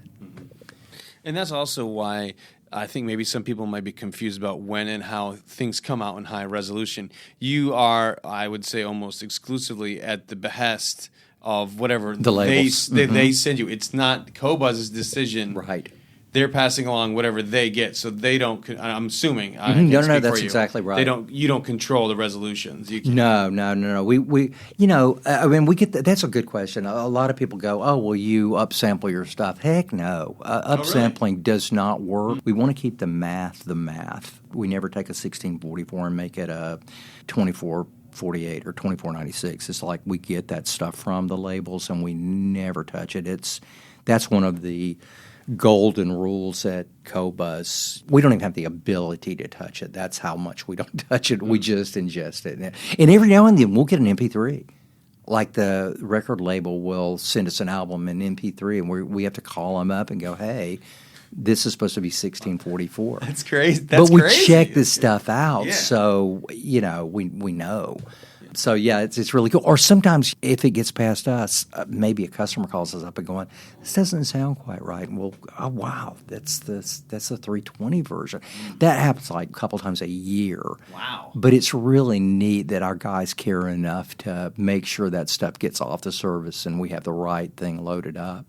And that's also why I think maybe some people might be confused about when and how things come out in high resolution. You are, I would say, almost exclusively at the behest of whatever the labels. They send you. It's not Qobuz's decision. Right. They're passing along whatever they get, so they don't. I'm assuming. No, that's exactly right. You don't control the resolutions. No. We I mean, we get that's a good question. A lot of people go, "Oh, well, you upsample your stuff." Heck, no. Upsampling does not work. We want to keep the math. We never take a 1644 and make it a 2448 or 2496. It's like we get that stuff from the labels and we never touch it. That's one of the golden rules at Qobuz. We don't even have the ability to touch it. That's how much we don't touch it. We just ingest it. And every now and then we'll get an MP3. Like the record label will send us an album in MP3, and we have to call them up and go, hey, this is supposed to be 1644. That's crazy. But we check this stuff out, so we know. So, yeah, it's really cool. Or sometimes if it gets past us, maybe a customer calls us up and going, this doesn't sound quite right. And we'll, oh, wow, that's the 320 version. That happens like a couple times a year. Wow. But it's really neat that our guys care enough to make sure that stuff gets off the service and we have the right thing loaded up.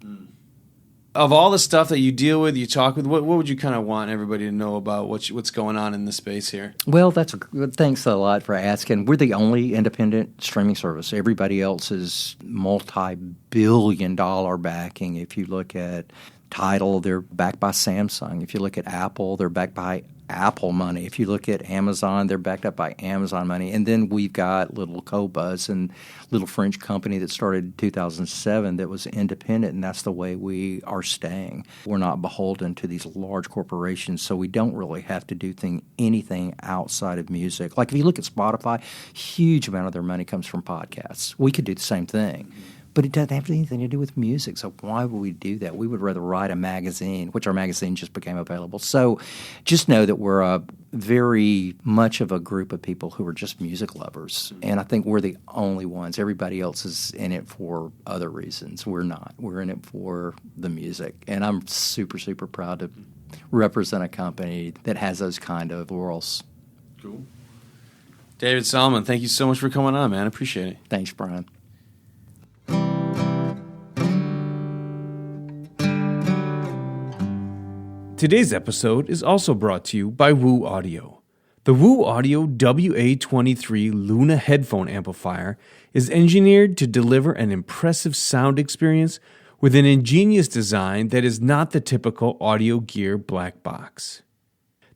Of all the stuff that you deal with, you talk with, what would you kind of want everybody to know about what's going on in the space here? Well, thanks a lot for asking. We're the only independent streaming service. Everybody else is multi-billion-dollar backing. If you look at Tidal, they're backed by Samsung. If you look at Apple, they're backed by Apple money. If you look at Amazon, they're backed up by Amazon money. And then we've got little Qobuz, and little French company that started in 2007 that was independent, and that's the way we are staying. We're not beholden to these large corporations, so we don't really have to do anything outside of music. Like if you look at Spotify, huge amount of their money comes from podcasts. We could do the same thing. But it doesn't have anything to do with music, so why would we do that? We would rather write a magazine, which our magazine just became available. So just know that we're a very much of a group of people who are just music lovers, and I think we're the only ones. Everybody else is in it for other reasons. We're not. We're in it for the music, and I'm super, super proud to represent a company that has those kind of laurels. Cool. David Solomon, thank you so much for coming on, man. I appreciate it. Thanks, Brian. Today's episode is also brought to you by Woo Audio. The Woo Audio WA-23 Luna headphone amplifier is engineered to deliver an impressive sound experience with an ingenious design that is not the typical audio gear black box.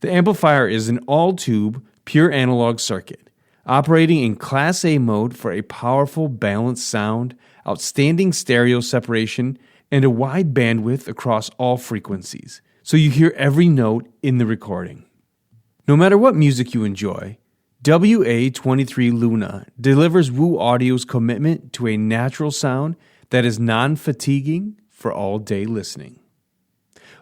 The amplifier is an all-tube, pure analog circuit, operating in Class A mode for a powerful, balanced sound, outstanding stereo separation, and a wide bandwidth across all frequencies, so you hear every note in the recording. No matter what music you enjoy, WA-23 Luna delivers Woo Audio's commitment to a natural sound that is non-fatiguing for all-day listening.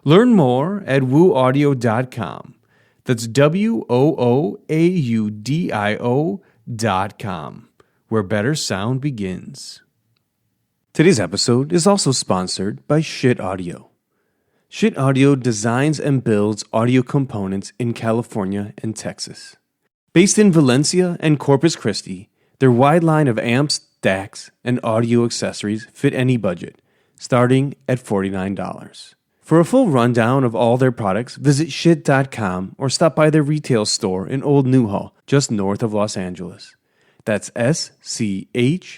Learn more at wooaudio.com. That's WOOAUDIO.com, where better sound begins. Today's episode is also sponsored by T.H.E Audio. T.H.E Audio designs and builds audio components in California and Texas. Based in Valencia and Corpus Christi, their wide line of amps, DACs, and audio accessories fit any budget, starting at $49. For a full rundown of all their products, visit T.H.E..com or stop by their retail store in Old Newhall, just north of Los Angeles. That's SCHIIT.com.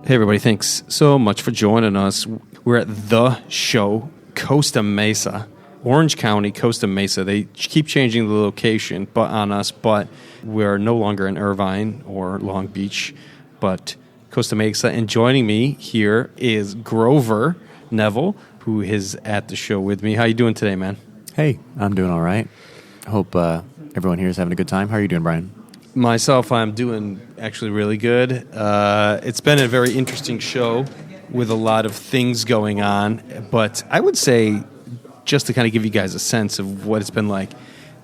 Hey everybody, thanks so much for joining us. We're at the show, Costa Mesa, Orange County, Costa Mesa. They keep changing the location on us, but we're no longer in Irvine or Long Beach, but Costa Mesa. And joining me here is Grover Neville, who is at the show with me. How you doing today, man? Hey, I'm doing all right. I hope everyone here is having a good time. How are you doing, Brian? Myself, I'm doing actually really good. It's been a very interesting show with a lot of things going on, but I would say, just to kind of give you guys a sense of what it's been like,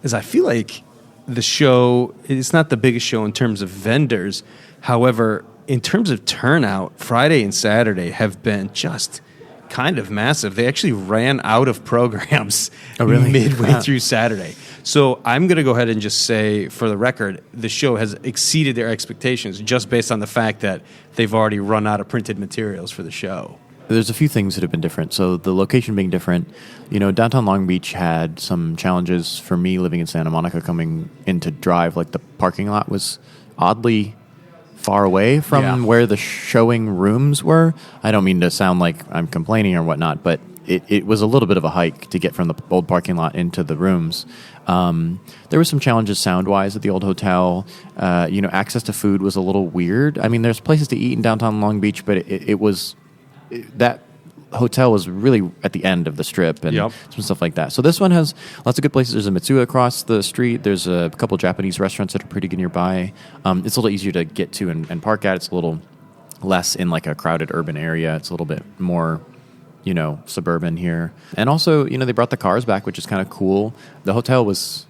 is I feel like the show, it's not the biggest show in terms of vendors. However, in terms of turnout, Friday and Saturday have been just kind of massive. They actually ran out of programs midway through Saturday. So I'm going to go ahead and just say, for the record, the show has exceeded their expectations just based on the fact that they've already run out of printed materials for the show. There's a few things that have been different. So the location being different, downtown Long Beach had some challenges for me living in Santa Monica coming in to drive. Like the parking lot was oddly far away from where the showing rooms were. I don't mean to sound like I'm complaining or whatnot, but it was a little bit of a hike to get from the old parking lot into the rooms. There were some challenges sound-wise at the old hotel. Access to food was a little weird. I mean, there's places to eat in downtown Long Beach, but that hotel was really at the end of the strip and some stuff like that. So this one has lots of good places. There's a Mitsuya across the street. There's a couple Japanese restaurants that are pretty good nearby. It's a little easier to get to and park at. It's a little less in like a crowded urban area. It's a little bit more suburban here. And also, they brought the cars back, which is kind of cool. The hotel was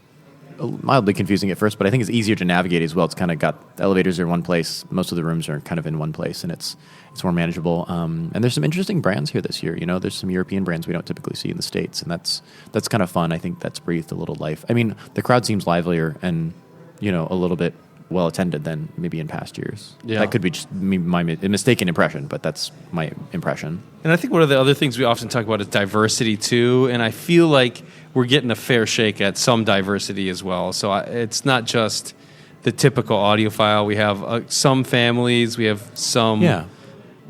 mildly confusing at first, but I think it's easier to navigate as well. It's kind of got the elevators are in one place. Most of the rooms are kind of in one place, and it's more manageable. And there's some interesting brands here this year. There's some European brands we don't typically see in the States, and that's kind of fun. I think that's breathed a little life. I mean, the crowd seems livelier and a little bit well attended than maybe in past years. Yeah. That could be just my mistaken impression, but that's my impression. And I think one of the other things we often talk about is diversity too, and I feel like we're getting a fair shake at some diversity as well. So it's not just the typical audiophile. We have some families, we have some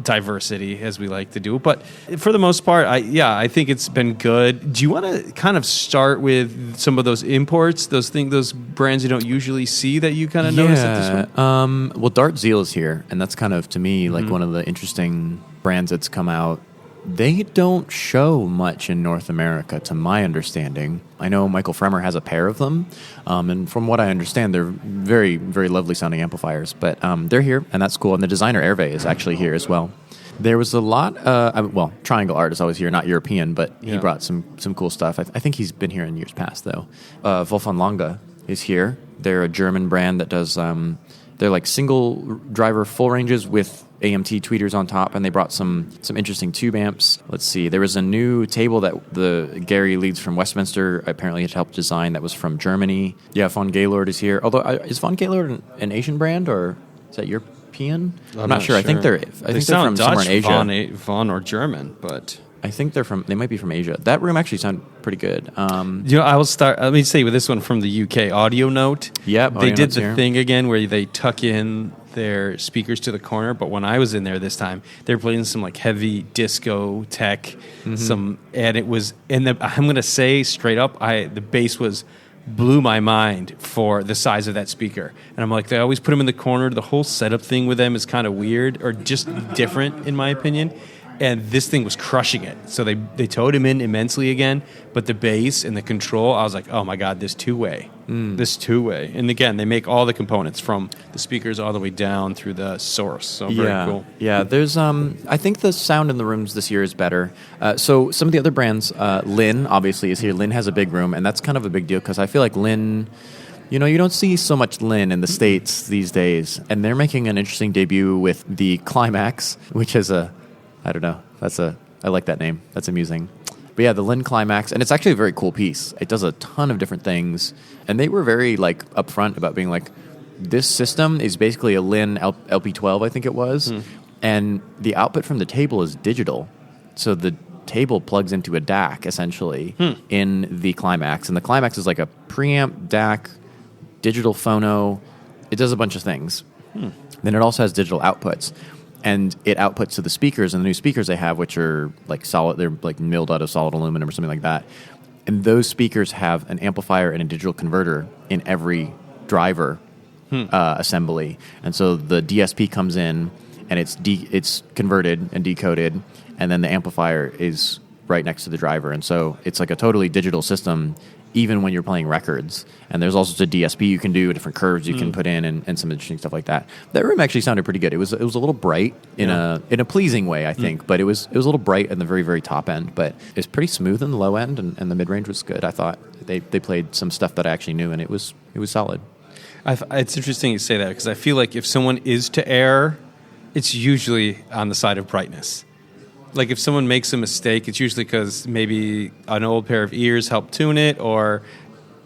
diversity, as we like to do. But for the most part, I think it's been good. Do you want to kind of start with some of those imports, those brands you don't usually see that you kind of notice at this one? Well, Dart Zeal is here, and that's kind of, to me, like one of the interesting brands that's come out. They don't show much in North America, to my understanding. I know Michael Fremer has a pair of them, and from what I understand, they're very, very lovely sounding amplifiers. But they're here, and that's cool. And the designer Hervé is actually here as well. There was a lot. Triangle Art is always here, not European, but he brought some cool stuff. I think he's been here in years past, though. Wolfanlange is here. They're a German brand that does. They're like single driver full ranges with AMT tweeters on top, and they brought some interesting tube amps. Let's see. There was a new table that the Gary Leeds from Westminster apparently had helped design that was from Germany. Yeah, Von Gaylord is here. Although, is Von Gaylord an Asian brand, or is that European? I'm not sure. I think they're from somewhere in Asia. Von or German, but I think they might be from Asia. That room actually sounded pretty good. I will start. Let me say with this one from the UK, Audio Note. Yep, they did the thing again where they tuck in their speakers to the corner. But when I was in there this time, they were playing some like heavy disco tech, I'm going to say straight up, the bass blew my mind for the size of that speaker. And I'm like, they always put them in the corner. The whole setup thing with them is kind of weird or just different in my opinion. And this thing was crushing it. So they towed him in immensely again, but the bass and the control, I was like, oh my God, this two-way. And again, they make all the components from the speakers all the way down through the source. So very cool. Yeah, there's, I think the sound in the rooms this year is better. So some of the other brands, Lin obviously is here. Lin has a big room, and that's kind of a big deal because I feel like Lin, you don't see so much Lin in the States these days. And they're making an interesting debut with the Climax, which is I don't know. I like that name. That's amusing. But yeah, the Lin Climax, and it's actually a very cool piece. It does a ton of different things, and they were very like upfront about being like, this system is basically a Lin LP12, I think it was, and the output from the table is digital, so the table plugs into a DAC essentially in the Climax, and the Climax is like a preamp DAC, digital phono. It does a bunch of things. Then it also has digital outputs. And it outputs to the speakers, and the new speakers they have, which are like solid, they're like milled out of solid aluminum or something like that. And those speakers have an amplifier and a digital converter in every driver assembly. And so the DSP comes in, and it's converted and decoded, and then the amplifier is right next to the driver. And so it's like a totally digital system, even when you're playing records. And there's also a DSP you can do, different curves you can put in, and some interesting stuff like that. That room actually sounded pretty good. It was a little bright in a pleasing way, I think, but it was a little bright in the very, very top end, but it's pretty smooth in the low end, and the mid-range was good. I thought they played some stuff that I actually knew, and it was solid. It's interesting you say that, because I feel like if someone is to err, it's usually on the side of brightness. Like if someone makes a mistake, it's usually because maybe an old pair of ears helped tune it, or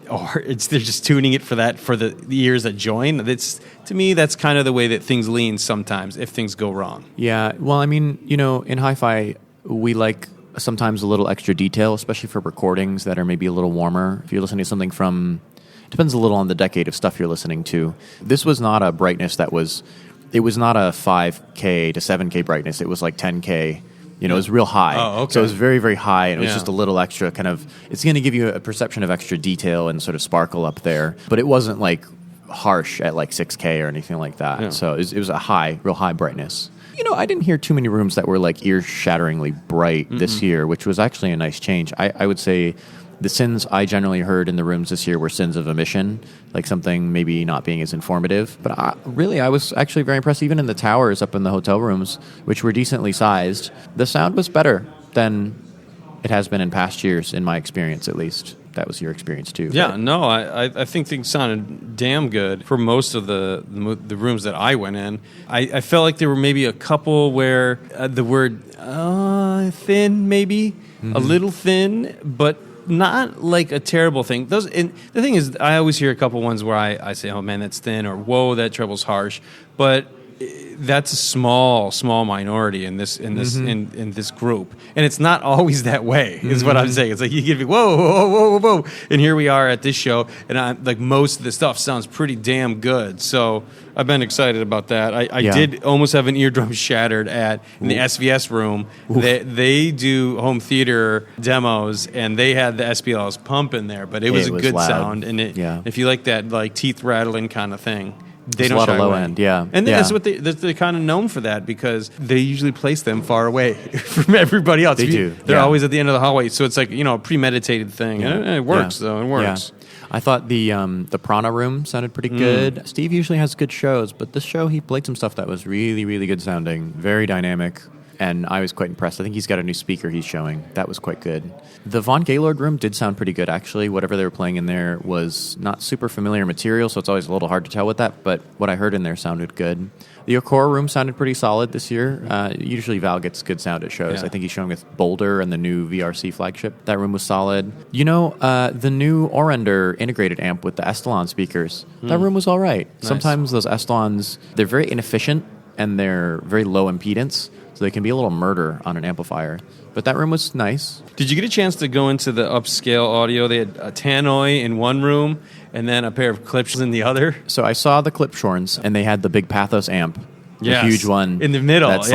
they're just tuning it for the ears that join. To me, that's kind of the way that things lean sometimes if things go wrong. Yeah, well, I mean, in hi-fi, we like sometimes a little extra detail, especially for recordings that are maybe a little warmer. If you're listening to something from, it depends a little on the decade of stuff you're listening to. This was not a brightness it was not a 5K to 7K brightness. It was like 10K. It was real high. Oh, okay. So it was very, very high, and it was just a little extra kind of, it's going to give you a perception of extra detail and sort of sparkle up there. But it wasn't like harsh at like 6K or anything like that. Yeah. So it was a real high brightness. I didn't hear too many rooms that were like ear-shatteringly bright this year, which was actually a nice change. I would say the sins I generally heard in the rooms this year were sins of omission, like something maybe not being as informative. But I was actually very impressed. Even in the towers up in the hotel rooms, which were decently sized, the sound was better than it has been in past years, in my experience at least. That was your experience too. Yeah, but no, I think things sounded damn good for most of the rooms that I went in. I felt like there were maybe a couple where the word thin, maybe a little thin, but not like a terrible thing. And the thing is, I always hear a couple ones where I say, "Oh man, that's thin," or "Whoa, that treble's harsh," but that's a small minority in this group, and it's not always that way. Is what I'm saying. It's like you give me whoa, and here we are at this show, and I'm like most of the stuff sounds pretty damn good. So I've been excited about that. I did almost have an eardrum shattered in the SVS room. They do home theater demos, and they had the SPL's pumping there, but it was a good loud sound, and if you like that like teeth rattling kind of thing. They don't a lot shy of low away. end, yeah. And that's what they're kind of known for that because they usually place them far away from everybody else. They do. They're always at the end of the hallway, so it's like a premeditated thing. And it works though. It works. Yeah. I thought the Prana room sounded pretty good. Steve usually has good shows, but this show he played some stuff that was really, really good sounding, very dynamic. And I was quite impressed. I think he's got a new speaker he's showing. That was quite good. The Von Gaylord room did sound pretty good, actually. Whatever they were playing in there was not super familiar material, so it's always a little hard to tell with that. But what I heard in there sounded good. The Okora room sounded pretty solid this year. Usually Val gets good sound at shows. Yeah. I think he's showing with Boulder and the new VRC flagship. That room was solid. The new Orender integrated amp with the Estelon speakers. That room was all right. Nice. Sometimes those Estelons, they're very inefficient and they're very low impedance. So they can be a little murder on an amplifier. But that room was nice. Did you get a chance to go into the upscale audio? They had a Tannoy in one room and then a pair of Klipschs in the other. So I saw the Klipschorns, and they had the big Pathos amp. Yes. The huge one. In the middle, That's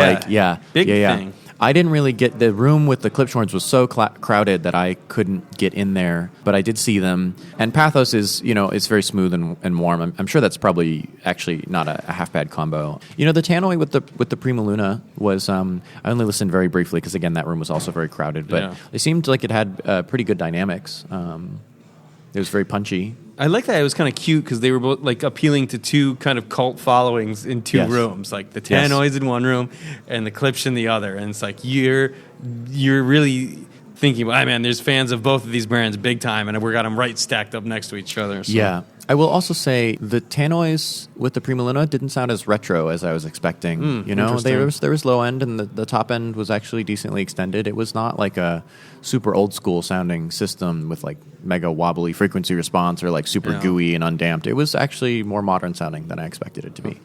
Big thing. I didn't really get the room with the Klipschorns was so crowded that I couldn't get in there, but I did see them. And Pathos is, it's very smooth and warm. I'm sure that's probably actually not a half bad combo. The Tannoy with the Prima Luna was I only listened very briefly because again that room was also very crowded, but it seemed like it had pretty good dynamics. It was very punchy. I like that. It was kind of cute because they were both like appealing to two kind of cult followings in two rooms, like the Tannoys in one room and the Klipsch in the other. And it's like you're really thinking, well, man, there's fans of both of these brands big time, and we got them right stacked up next to each other. So. Yeah. I will also say the Tannoys with the Prima Luna didn't sound as retro as I was expecting. There was low end, and the top end was actually decently extended. It was not like a super old school sounding system with like mega wobbly frequency response or like super gooey and undamped. It was actually more modern sounding than I expected it to be.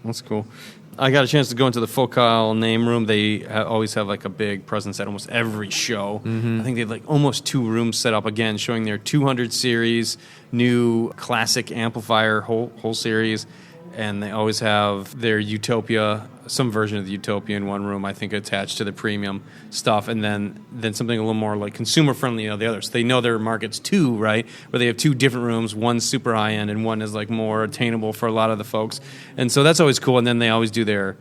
That's cool. I got a chance to go into the Focal name room. They always have like a big presence at almost every show. I think they had like almost 2 rooms set up again, showing their 200 series, new classic amplifier whole series. And they always have their Utopia, some version of the Utopia in one room, I think, attached to the premium stuff, and then something a little more like consumer friendly the other. So they know their markets too, right? Where they have 2 different rooms, one super high end and one is like more attainable for a lot of the folks. And so that's always cool. And then they always do their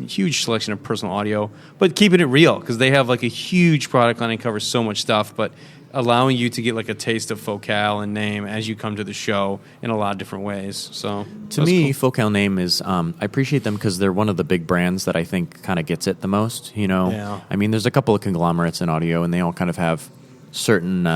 huge selection of personal audio, but keeping it real because they have like a huge product line and covers so much stuff, but allowing you to get like a taste of Focal and Name as you come to the show in a lot of different ways. So to me, cool. Focal Name is I appreciate them because they're one of the big brands that I think kind of gets it the most. I mean, there's a couple of conglomerates in audio, and they all kind of have certain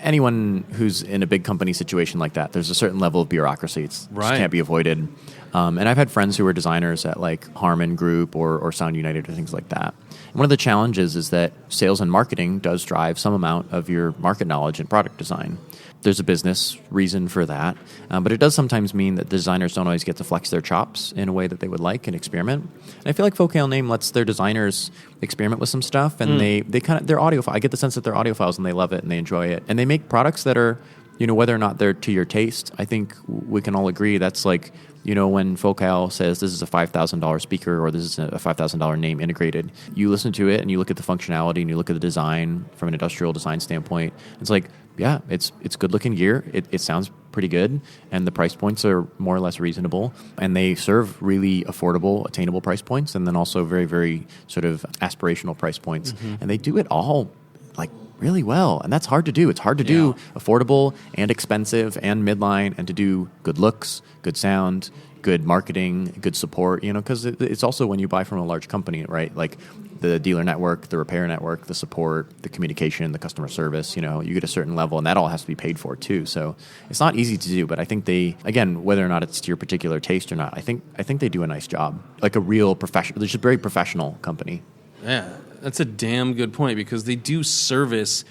anyone who's in a big company situation like that, there's a certain level of bureaucracy. It just can't be avoided. And I've had friends who are designers at like Harman Group or Sound United or things like that. And one of the challenges is that sales and marketing does drive some amount of your market knowledge and product design. There's a business reason for that, but it does sometimes mean that the designers don't always get to flex their chops in a way that they would like and experiment. And I feel like Focal Name lets their designers experiment with some stuff, and they're audiophile. I get the sense that they're audiophiles and they love it and they enjoy it, and they make products that are, whether or not they're to your taste. I think we can all agree that's like, when Focal says this is a $5,000 speaker or this is a $5,000 name integrated, you listen to it and you look at the functionality and you look at the design from an industrial design standpoint. It's like, yeah, it's good looking gear. It sounds pretty good, and the price points are more or less reasonable, and they serve really affordable, attainable price points, and then also very, very sort of aspirational price points. And they do it all like really well, and that's hard to do. It's hard to do affordable and expensive and midline, and to do good looks, good sound, good marketing, good support, because it's also when you buy from a large company, right? Like the dealer network, the repair network, the support, the communication, the customer service, you get a certain level, and that all has to be paid for too. So it's not easy to do, but I think again, whether or not it's to your particular taste or not, I think they do a nice job. Like a real professional, they're just a very professional company. Yeah, that's a damn good point because they do service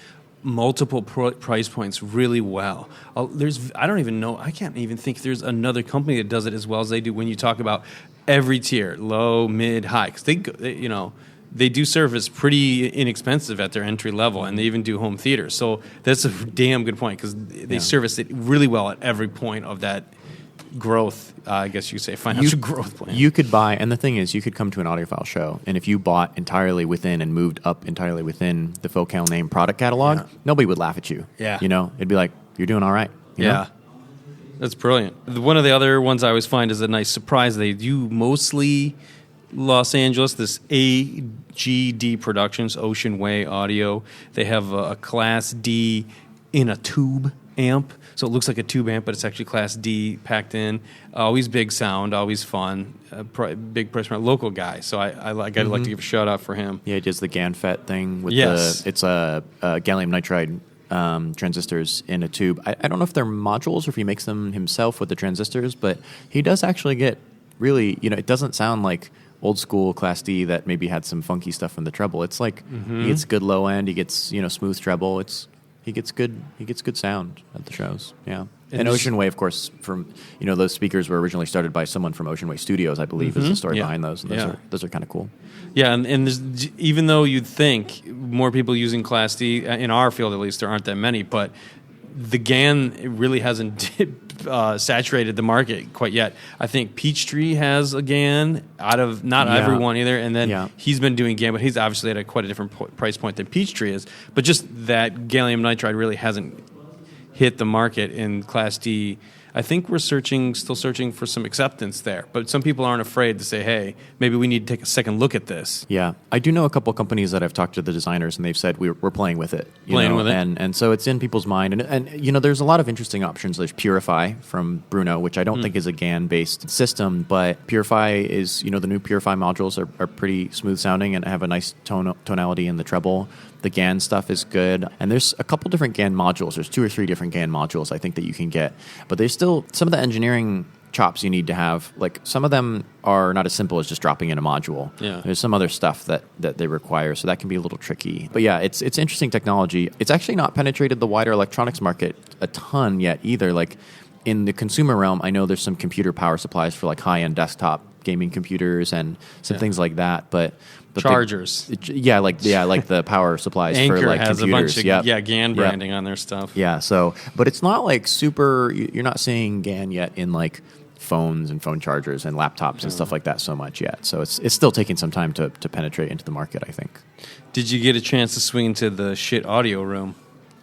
multiple price points really well. I don't even know. I can't even think there's another company that does it as well as they do when you talk about every tier, low, mid, high. Because they do service pretty inexpensive at their entry level, and they even do home theater. So that's a damn good point because they service it really well at every point of that growth, I guess you could say, financial growth plan. You could buy, and the thing is, you could come to an Audiophile show, and if you bought entirely within and moved up entirely within the Focal name product catalog, nobody would laugh at you. Yeah. It'd be like, you're doing all right. You know? That's brilliant. One of the other ones I always find is a nice surprise. They do mostly Los Angeles, this AGD Productions, Ocean Way Audio. They have a Class D in a tube amp. So it looks like a tube amp, but it's actually Class D packed in. Always big sound, always fun. Big price point, local guy. So I'd like to give a shout out for him. Yeah, he does the GaNFET thing with it's a gallium nitride transistors in a tube. I don't know if they're modules or if he makes them himself with the transistors, but he does actually get really, it doesn't sound like old school Class D that maybe had some funky stuff in the treble. It's like he gets good low end, he gets smooth treble. He gets good sound at the shows. Yeah. And Ocean Way, of course, from those speakers were originally started by someone from Ocean Way Studios, I believe, is the story behind those. And those are kind of cool. Yeah, and there's, even though you'd think more people using Class D in our field, at least there aren't that many, but the GaN really hasn't saturated the market quite yet. I think T.H.E has a GaN out of not everyone either, and then he's been doing GaN, but he's obviously at quite a different price point than T.H.E is. But just that gallium nitride really hasn't hit the market in Class D. I think we're still searching for some acceptance there. But some people aren't afraid to say, hey, maybe we need to take a second look at this. Yeah. I do know a couple of companies that I've talked to the designers, and they've said we're playing with it. And so it's in people's mind. And there's a lot of interesting options. There's Purify from Bruno, which I don't think is a GaN-based system, but Purify is, the new Purify modules are pretty smooth sounding and have a nice tonality in the treble. The GaN stuff is good. And there's a couple different GaN modules. There's 2 or 3 different GaN modules I think that you can get. But there's still some of the engineering chops you need to have. Like some of them are not as simple as just dropping in a module. Yeah. There's some other stuff that they require, so that can be a little tricky. But yeah, it's interesting technology. It's actually not penetrated the wider electronics market a ton yet either. Like in the consumer realm, I know there's some computer power supplies for like high-end desktop gaming computers and some things like that, but chargers. Like the power supplies Anchor for like has computers. A bunch of GaN branding on their stuff. Yeah, so but it's not like super. You're not seeing GaN yet in like phones and phone chargers and laptops and stuff like that so much yet. So it's still taking some time to penetrate into the market, I think. Did you get a chance to swing into the shit audio room?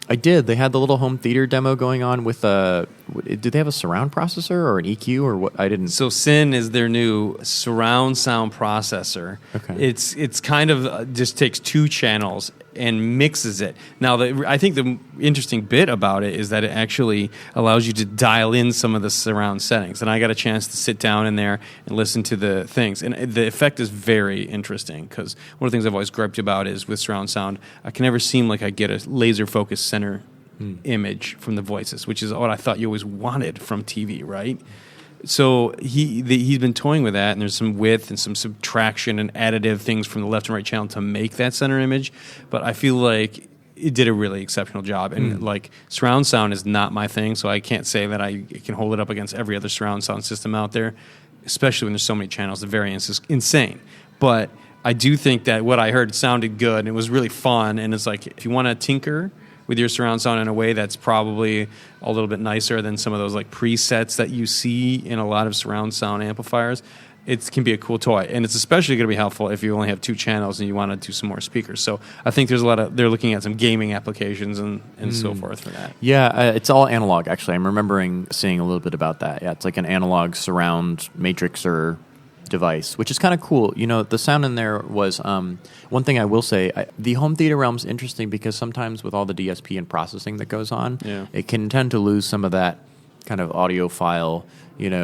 I did. They had the little home theater demo going on with did they have a surround processor or an EQ or what? I didn't. So Syn is their new surround sound processor. Okay. It's kind of just takes 2 channels and mixes it. Now, I think the interesting bit about it is that it actually allows you to dial in some of the surround settings. And I got a chance to sit down in there and listen to the things. And the effect is very interesting because one of the things I've always griped about is with surround sound, I can never seem like I get a laser-focused center image from the voices, which is what I thought you always wanted from TV, right? So he's been toying with that, and there's some width and some subtraction and additive things from the left and right channel to make that center image. But I feel like it did a really exceptional job. And like surround sound is not my thing, so I can't say that I can hold it up against every other surround sound system out there, especially when there's so many channels. The variance is insane. But I do think that what I heard sounded good, and it was really fun. And it's like if you want to tinker with your surround sound in a way that's probably a little bit nicer than some of those like presets that you see in a lot of surround sound amplifiers, it can be a cool toy. And it's especially going to be helpful if you only have 2 channels and you want to do some more speakers. So I think there's they're looking at some gaming applications and so forth for that. Yeah, it's all analog, actually. I'm remembering seeing a little bit about that. Yeah, it's like an analog surround matrixer device, which is kind of cool. The sound in there was one thing I will say. The home theater realm is interesting because sometimes with all the DSP and processing that goes on, it can tend to lose some of that kind of audiophile,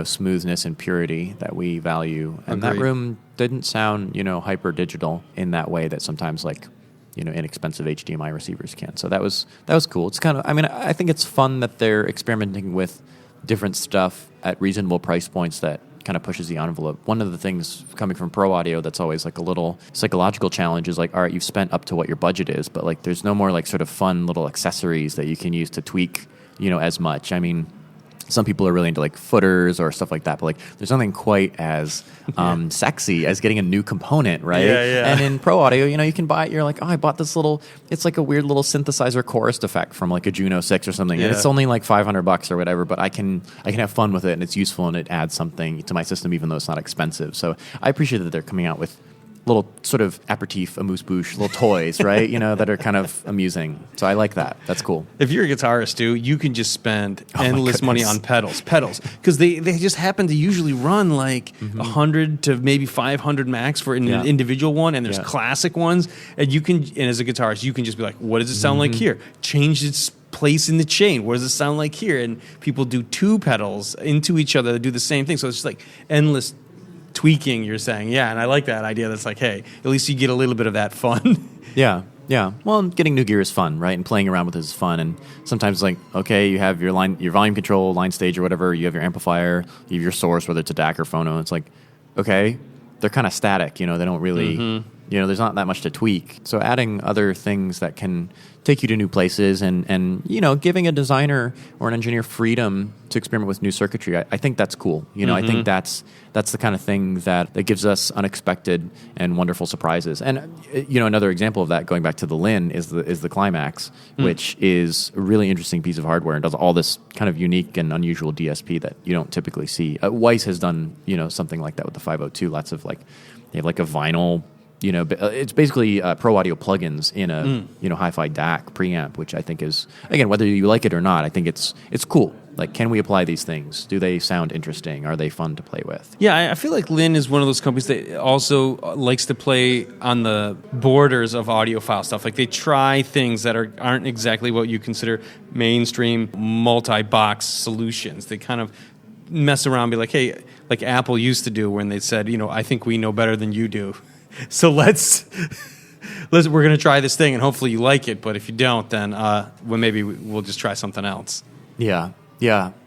smoothness and purity that we value. And that room didn't sound, hyper digital in that way that sometimes like, inexpensive HDMI receivers can. So that was cool. It's kind of, I think it's fun that they're experimenting with different stuff at reasonable price points that kind of pushes the envelope. One of the things coming from pro audio that's always like a little psychological challenge is like, all right, you've spent up to what your budget is, but like there's no more like sort of fun little accessories that you can use to tweak, as much. I mean, some people are really into like footers or stuff like that, but like there's nothing quite as sexy as getting a new component, right? Yeah. And in pro audio, you can buy it. You're like, oh, I bought this it's like a weird little synthesizer chorus effect from like a Juno 6 or something. And it's only like $500 or whatever, but I can have fun with it and it's useful and it adds something to my system even though it's not expensive. So I appreciate that they're coming out with little sort of aperitif, amuse-bouche, little toys, right? That are kind of amusing. So I like that. That's cool. If you're a guitarist, too, you can just spend endless money on pedals, because they just happen to usually run like 100 to maybe 500 max for an individual one, and there's classic ones, and as a guitarist, you can just be like, what does it sound like here? Change its place in the chain. What does it sound like here? And people do two pedals into each other that do the same thing. So it's just like endless tweaking, you're saying. And I like that idea. That's like, hey, at least you get a little bit of that fun. Yeah. Well, getting new gear is fun, right? And playing around with it is fun. And sometimes, like, okay, you have your volume control, line stage or whatever. You have your amplifier, you have your source, whether it's a DAC or phono. It's like, okay, they're kind of static. They don't really, there's not that much to tweak. So adding other things that can take you to new places and giving a designer or an engineer freedom to experiment with new circuitry, I think that's cool. I think that's the kind of thing that gives us unexpected and wonderful surprises. And another example of that, going back to the Lin, is the Climax, which is a really interesting piece of hardware and does all this kind of unique and unusual DSP that you don't typically see. Weiss has done something like that with the 502. Lots of they have like a vinyl. It's basically pro audio plugins in a hi-fi DAC preamp, which I think is, again, whether you like it or not, I think it's cool. Like, can we apply these things? Do they sound interesting? Are they fun to play with? Yeah, I feel like Lin is one of those companies that also likes to play on the borders of audiophile stuff. Like, they try things that aren't exactly what you consider mainstream multi-box solutions. They kind of mess around and be like, hey, like Apple used to do when they said, I think we know better than you do. So we're going to try this thing and hopefully you like it. But if you don't, then maybe we'll just try something else. Yeah.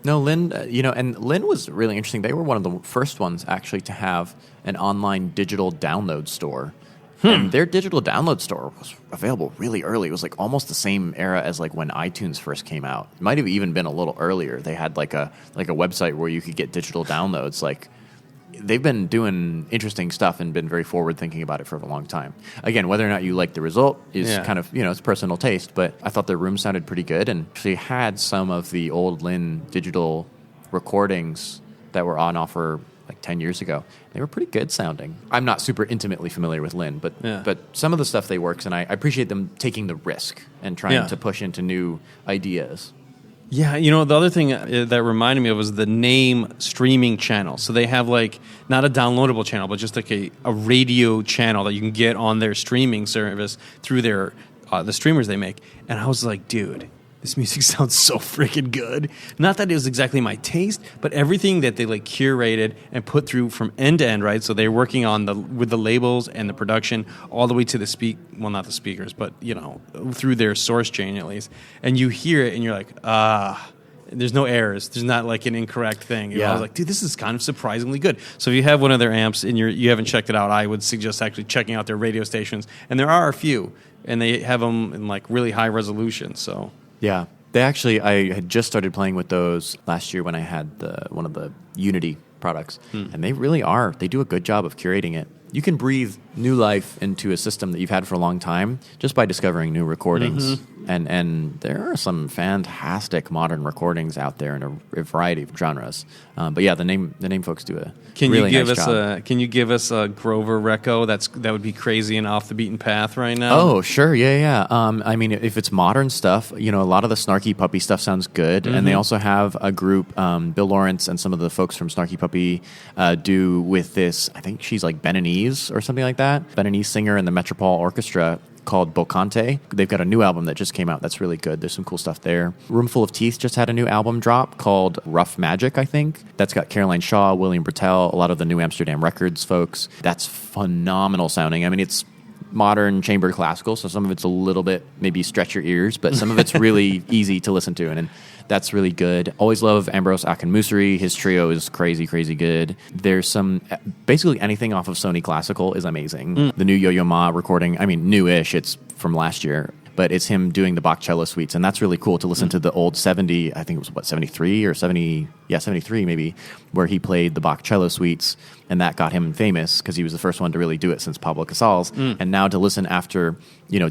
No, Lin, and Lin was really interesting. They were one of the first ones actually to have an online digital download store. And their digital download store was available really early. It was like almost the same era as like when iTunes first came out. It might have even been a little earlier. They had like a website where you could get digital downloads. Like, they've been doing interesting stuff and been very forward thinking about it for a long time. Again, whether or not you like the result is kind of, it's personal taste, but I thought their room sounded pretty good and actually had some of the old Lin digital recordings that were on offer like 10 years ago. They were pretty good sounding. I'm not super intimately familiar with Lin, but some of the stuff they works, and I appreciate them taking the risk and trying to push into new ideas. Yeah, the other thing that reminded me of was the name streaming channel. So they have like not a downloadable channel, but just like a radio channel that you can get on their streaming service through their the streamers they make. And I was like, dude, this music sounds so freaking good. Not that it was exactly my taste, but everything that they like curated and put through from end to end, right? So they're working on with the labels and the production all the way to not the speakers, but through their source chain at least. And you hear it and you're like, there's no errors. There's not like an incorrect thing. I was like, dude, this is kind of surprisingly good. So if you have one of their amps and you haven't checked it out, I would suggest actually checking out their radio stations. And there are a few, and they have them in like really high resolution. So. Yeah. I had just started playing with those last year when I had one of the Unity products. And they do a good job of curating it. You can breathe new life into a system that you've had for a long time just by discovering new recordings. And there are some fantastic modern recordings out there in a variety of genres. But yeah, the name folks do a really nice job. Can you give us a Grover reco that would be crazy and off the beaten path right now? Oh, sure, yeah. If it's modern stuff, a lot of the Snarky Puppy stuff sounds good. And they also have a group, Bill Lawrence and some of the folks from Snarky Puppy do with this. I think she's like Beninese or something like that. that. Beninese singer in the Metropole Orchestra called Bocante. They've got a new album that just came out that's really good. There's some cool stuff there. Roomful of Teeth just had a new album drop called Rough Magic, I think. That's got Caroline Shaw, William Bertel, a lot of the New Amsterdam Records folks. That's phenomenal sounding. I mean, it's modern chamber classical, so some of it's a little bit maybe stretch your ears, but some of it's really easy to listen to, and that's really good. Always love Ambrose Akinmusiri. His trio is crazy, crazy good. There's some, basically anything off of Sony Classical is amazing. The new Yo-Yo Ma recording, I mean, newish, it's from last year, but it's him doing the Bach cello suites, and that's really cool to listen to the old 70, I think it was, 73 or 70, 73 maybe, where he played the Bach cello suites, and that got him famous because he was the first one to really do it since Pablo Casals, and now to listen after,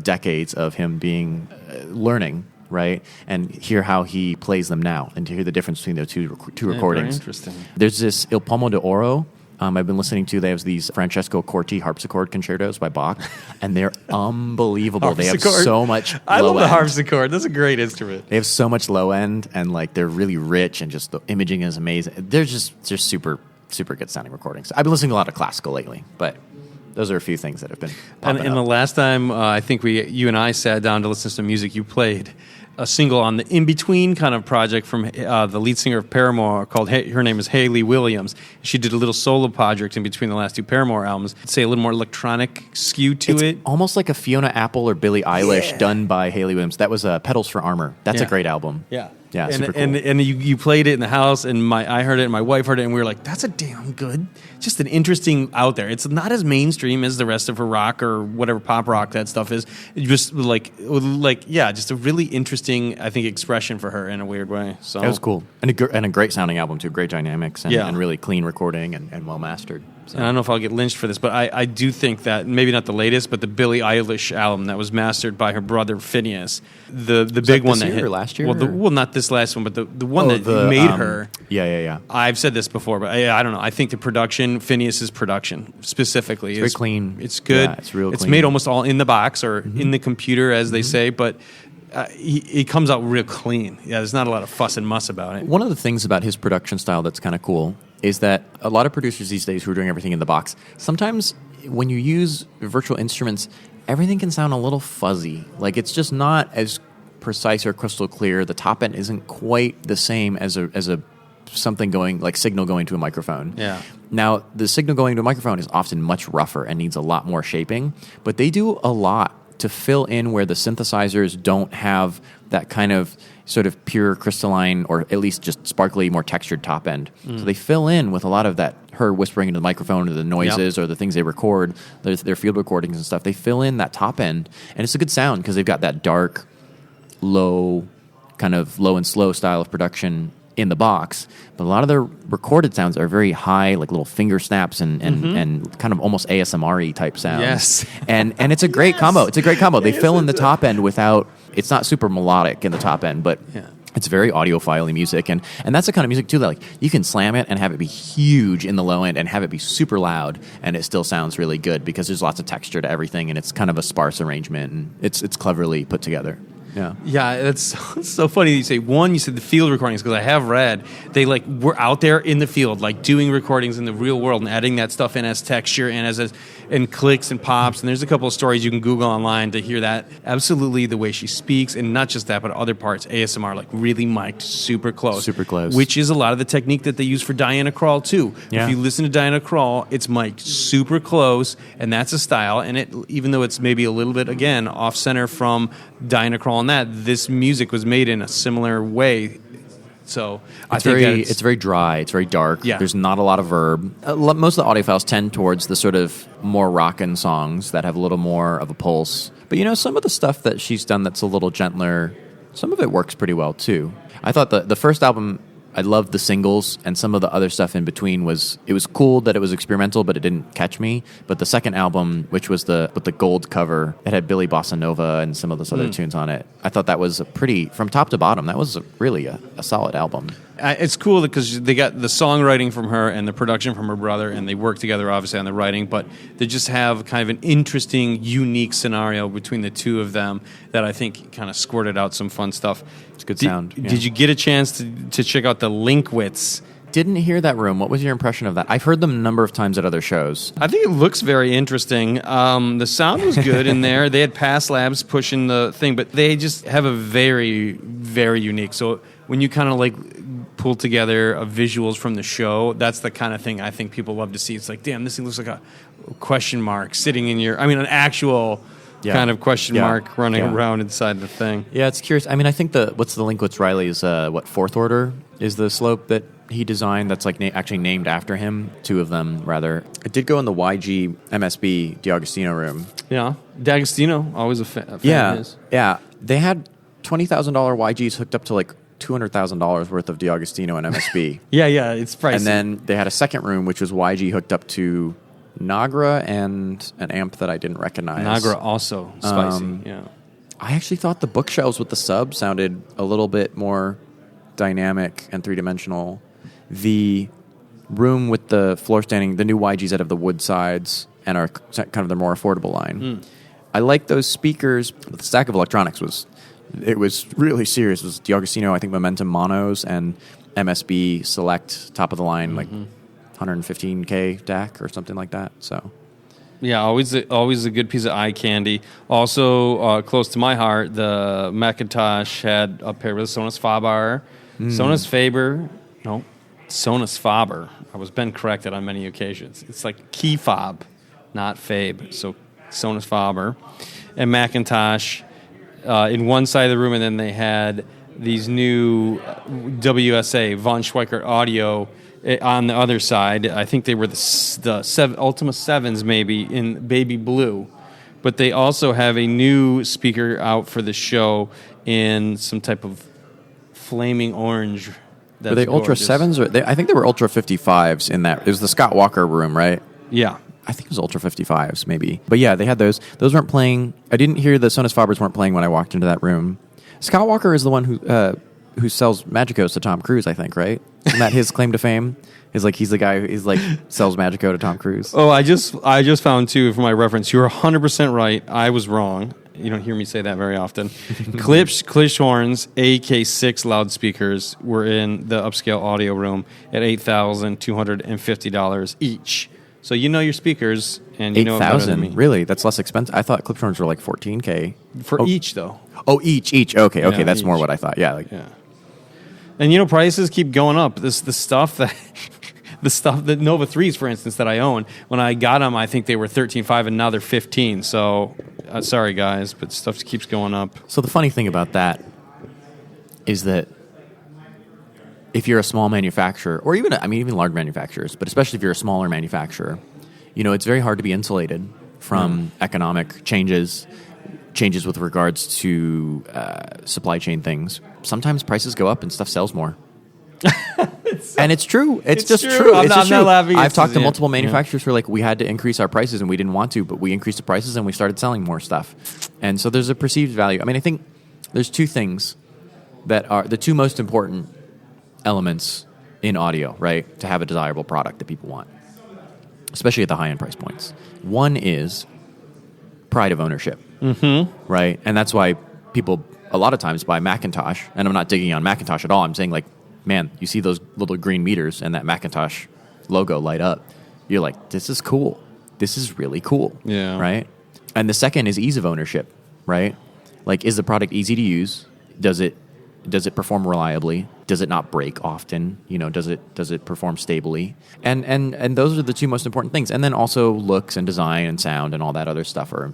decades of him being, learning, right, and hear how he plays them now, and to hear the difference between the two recordings. Very interesting. There's this Il Pomo d'Oro, I've been listening to. They have these Francesco Corti harpsichord concertos by Bach, and they're unbelievable. They have so much I love the end. Harpsichord. That's a great instrument. They have so much low end, and like they're really rich, and just the imaging is amazing. They're just super, super good sounding recordings. I've been listening to a lot of classical lately, but those are a few things that have been popping And the up. last time I think you and I sat down to listen to some music, you played a single on the in-between kind of project from the lead singer of Paramore called, her name is Hayley Williams. She did a little solo project in between the last two Paramore albums. I'd say a little more electronic skew to it. Almost like a Fiona Apple or Billie Eilish done by Hayley Williams. That was Petals for Armor. That's a great album. Yeah. Yeah, and, super cool. And you played it in the house, and I heard it, and my wife heard it, and we were like, that's a damn good, just an interesting out there. It's not as mainstream as the rest of her rock or whatever pop rock that stuff is. Just just a really interesting, I think, expression for her in a weird way. So that was cool. And a great sounding album, too. Great dynamics and really clean recording and well mastered. So. And I don't know if I'll get lynched for this, but I do think that maybe not the latest, but the Billie Eilish album that was mastered by her brother Phineas, the big one that hit last year. Well, not this last one, but the one that made her. Yeah. I've said this before, but I don't know. I think the production, Phineas's production specifically, it's very clean. It's good. Yeah, it's real clean. It's made almost all in the box or in the computer, as they say, but. It comes out real clean. Yeah, there's not a lot of fuss and muss about it. One of the things about his production style that's kind of cool is that a lot of producers these days who are doing everything in the box, sometimes when you use virtual instruments, everything can sound a little fuzzy. Like it's just not as precise or crystal clear. The top end isn't quite the same as a something going, like signal going to a microphone. Yeah. Now, the signal going to a microphone is often much rougher and needs a lot more shaping, but they do a lot to fill in where the synthesizers don't have that kind of sort of pure crystalline or at least just sparkly, more textured top end. So they fill in with a lot of that, her whispering into the microphone or the noises or the things they record, their field recordings and stuff. They fill in that top end, and it's a good sound because they've got that dark, low, kind of low and slow style of production in the box, but a lot of their recorded sounds are very high, like little finger snaps and kind of almost ASMR-y type sounds. Yes. and it's a great combo. It's a great combo. They fill in the top end without, it's not super melodic in the top end, but it's very audiophile music. And that's the kind of music too that like you can slam it and have it be huge in the low end and have it be super loud and it still sounds really good because there's lots of texture to everything and it's kind of a sparse arrangement and it's cleverly put together. Yeah, it's so funny you say. One, you said the field recordings, because I have read they were out there in the field, doing recordings in the real world and adding that stuff in as texture and and clicks and pops. And there's a couple of stories you can Google online to hear that. Absolutely, the way she speaks, and not just that, but other parts, ASMR, really mic'd super close. Super close. Which is a lot of the technique that they use for Diana Krall, too. Yeah. If you listen to Diana Krall, it's mic'd super close, and that's a style. And it, even though it's maybe a little bit, again, off-center from Diana Krall and that, this music was made in a similar way. So it's very dry. It's very dark. Yeah. There's not a lot of verb. Most of the audiophiles tend towards the sort of more rockin' songs that have a little more of a pulse. But some of the stuff that she's done that's a little gentler, some of it works pretty well too. I thought the first album, I loved the singles, and some of the other stuff in between was cool that it was experimental, but it didn't catch me. But the second album, which was with the gold cover, it had Billy Bossa Nova and some of those other tunes on it. I thought that was from top to bottom, that was really a solid album. It's cool because they got the songwriting from her and the production from her brother, and they work together obviously on the writing, but they just have kind of an interesting, unique scenario between the two of them that I think kind of squirted out some fun stuff. It's good sound. Did you get a chance to check out the Linkwitz didn't hear that room. What was your impression of that? I've heard them a number of times at other shows. I think it looks very interesting. The sound was good in there. They had Pass Labs pushing the thing, but they just have a very, very unique. So when you kind of like pull together visuals from the show, that's the kind of thing I think people love to see. It's like, damn, this thing looks like a question mark sitting in an actual kind of question mark running around inside the thing. Yeah, it's curious. I mean, I think what's the Linkwitz Riley's, Fourth Order is the slope that he designed that's like actually named after him. Two of them, rather. I did go in the YG MSB D'Agostino room. Yeah. D'Agostino, always a fan of his. Yeah. They had $20,000 YGs hooked up to like $200,000 worth of D'Agostino and MSB. Yeah, it's pricey. And then they had a second room, which was YG hooked up to Nagra and an amp that I didn't recognize. Nagra also spicy, I actually thought the bookshelves with the sub sounded a little bit more dynamic and three-dimensional. The room with the floor standing, the new YGs that have the wood sides and are kind of the more affordable line. I like those speakers, but the stack of electronics was really serious. It was D'Agostino, I think, Momentum Monos and MSB Select top of the line, like 115K DAC or something like that. So, yeah, always a good piece of eye candy. Also, close to my heart, the Macintosh had a pair with Sonus Faber, Sonus Faber. I was been corrected on many occasions. It's like key fob, not Fabe. So Sonus Faber and Macintosh in one side of the room, and then they had these new WSA Von Schweikert Audio on the other side. I think they were the Ultima 7s maybe in baby blue. But they also have a new speaker out for the show in some type of flaming orange. Were they Ultra 7s? I think they were Ultra 55s in that. It was the Scott Walker room, right? Yeah. I think it was Ultra 55s, maybe. But yeah, they had those. Those weren't playing. I didn't hear the Sonus Fabers weren't playing when I walked into that room. Scott Walker is the one who sells Magicos to Tom Cruise, I think, right? Isn't that his claim to fame? Is like he's the guy who sells Magico to Tom Cruise. Oh, I just found too, for my reference, you're 100% right. I was wrong. You don't hear me say that very often. Klipsch-Horns AK6 loudspeakers were in the upscale audio room at $8,250 each. So you know your speakers, and you know it better than me. Really? That's less expensive? I thought Klipsch-Horns were like $14K. For each, though. Oh, each. Okay, yeah, that's each. More what I thought. Yeah. Yeah. And prices keep going up. The stuff that Nova 3s, for instance, that I own, when I got them, I think they were $13,500, and now they're $15,000. So, sorry guys, but stuff keeps going up. So the funny thing about that is that if you're a small manufacturer, or even large manufacturers, but especially if you're a smaller manufacturer, it's very hard to be insulated from economic changes with regards to supply chain things. Sometimes prices go up and stuff sells more. And it's true. It's just true. I'm not laughing. I've talked to multiple manufacturers who are like, we had to increase our prices and we didn't want to, but we increased the prices and we started selling more stuff. And so there's a perceived value. I think there's two things that are the two most important elements in audio, right? To have a desirable product that people want, especially at the high-end price points. One is pride of ownership, right? And that's why people a lot of times buy Macintosh, and I'm not digging on Macintosh at all. I'm saying, like, man, you see those little green meters and that Macintosh logo light up. You're like, this is cool. This is really cool, right? And the second is ease of ownership, right? Like, is the product easy to use? Does it perform reliably? Does it not break often? Does it perform stably? And those are the two most important things. And then also looks and design and sound and all that other stuff are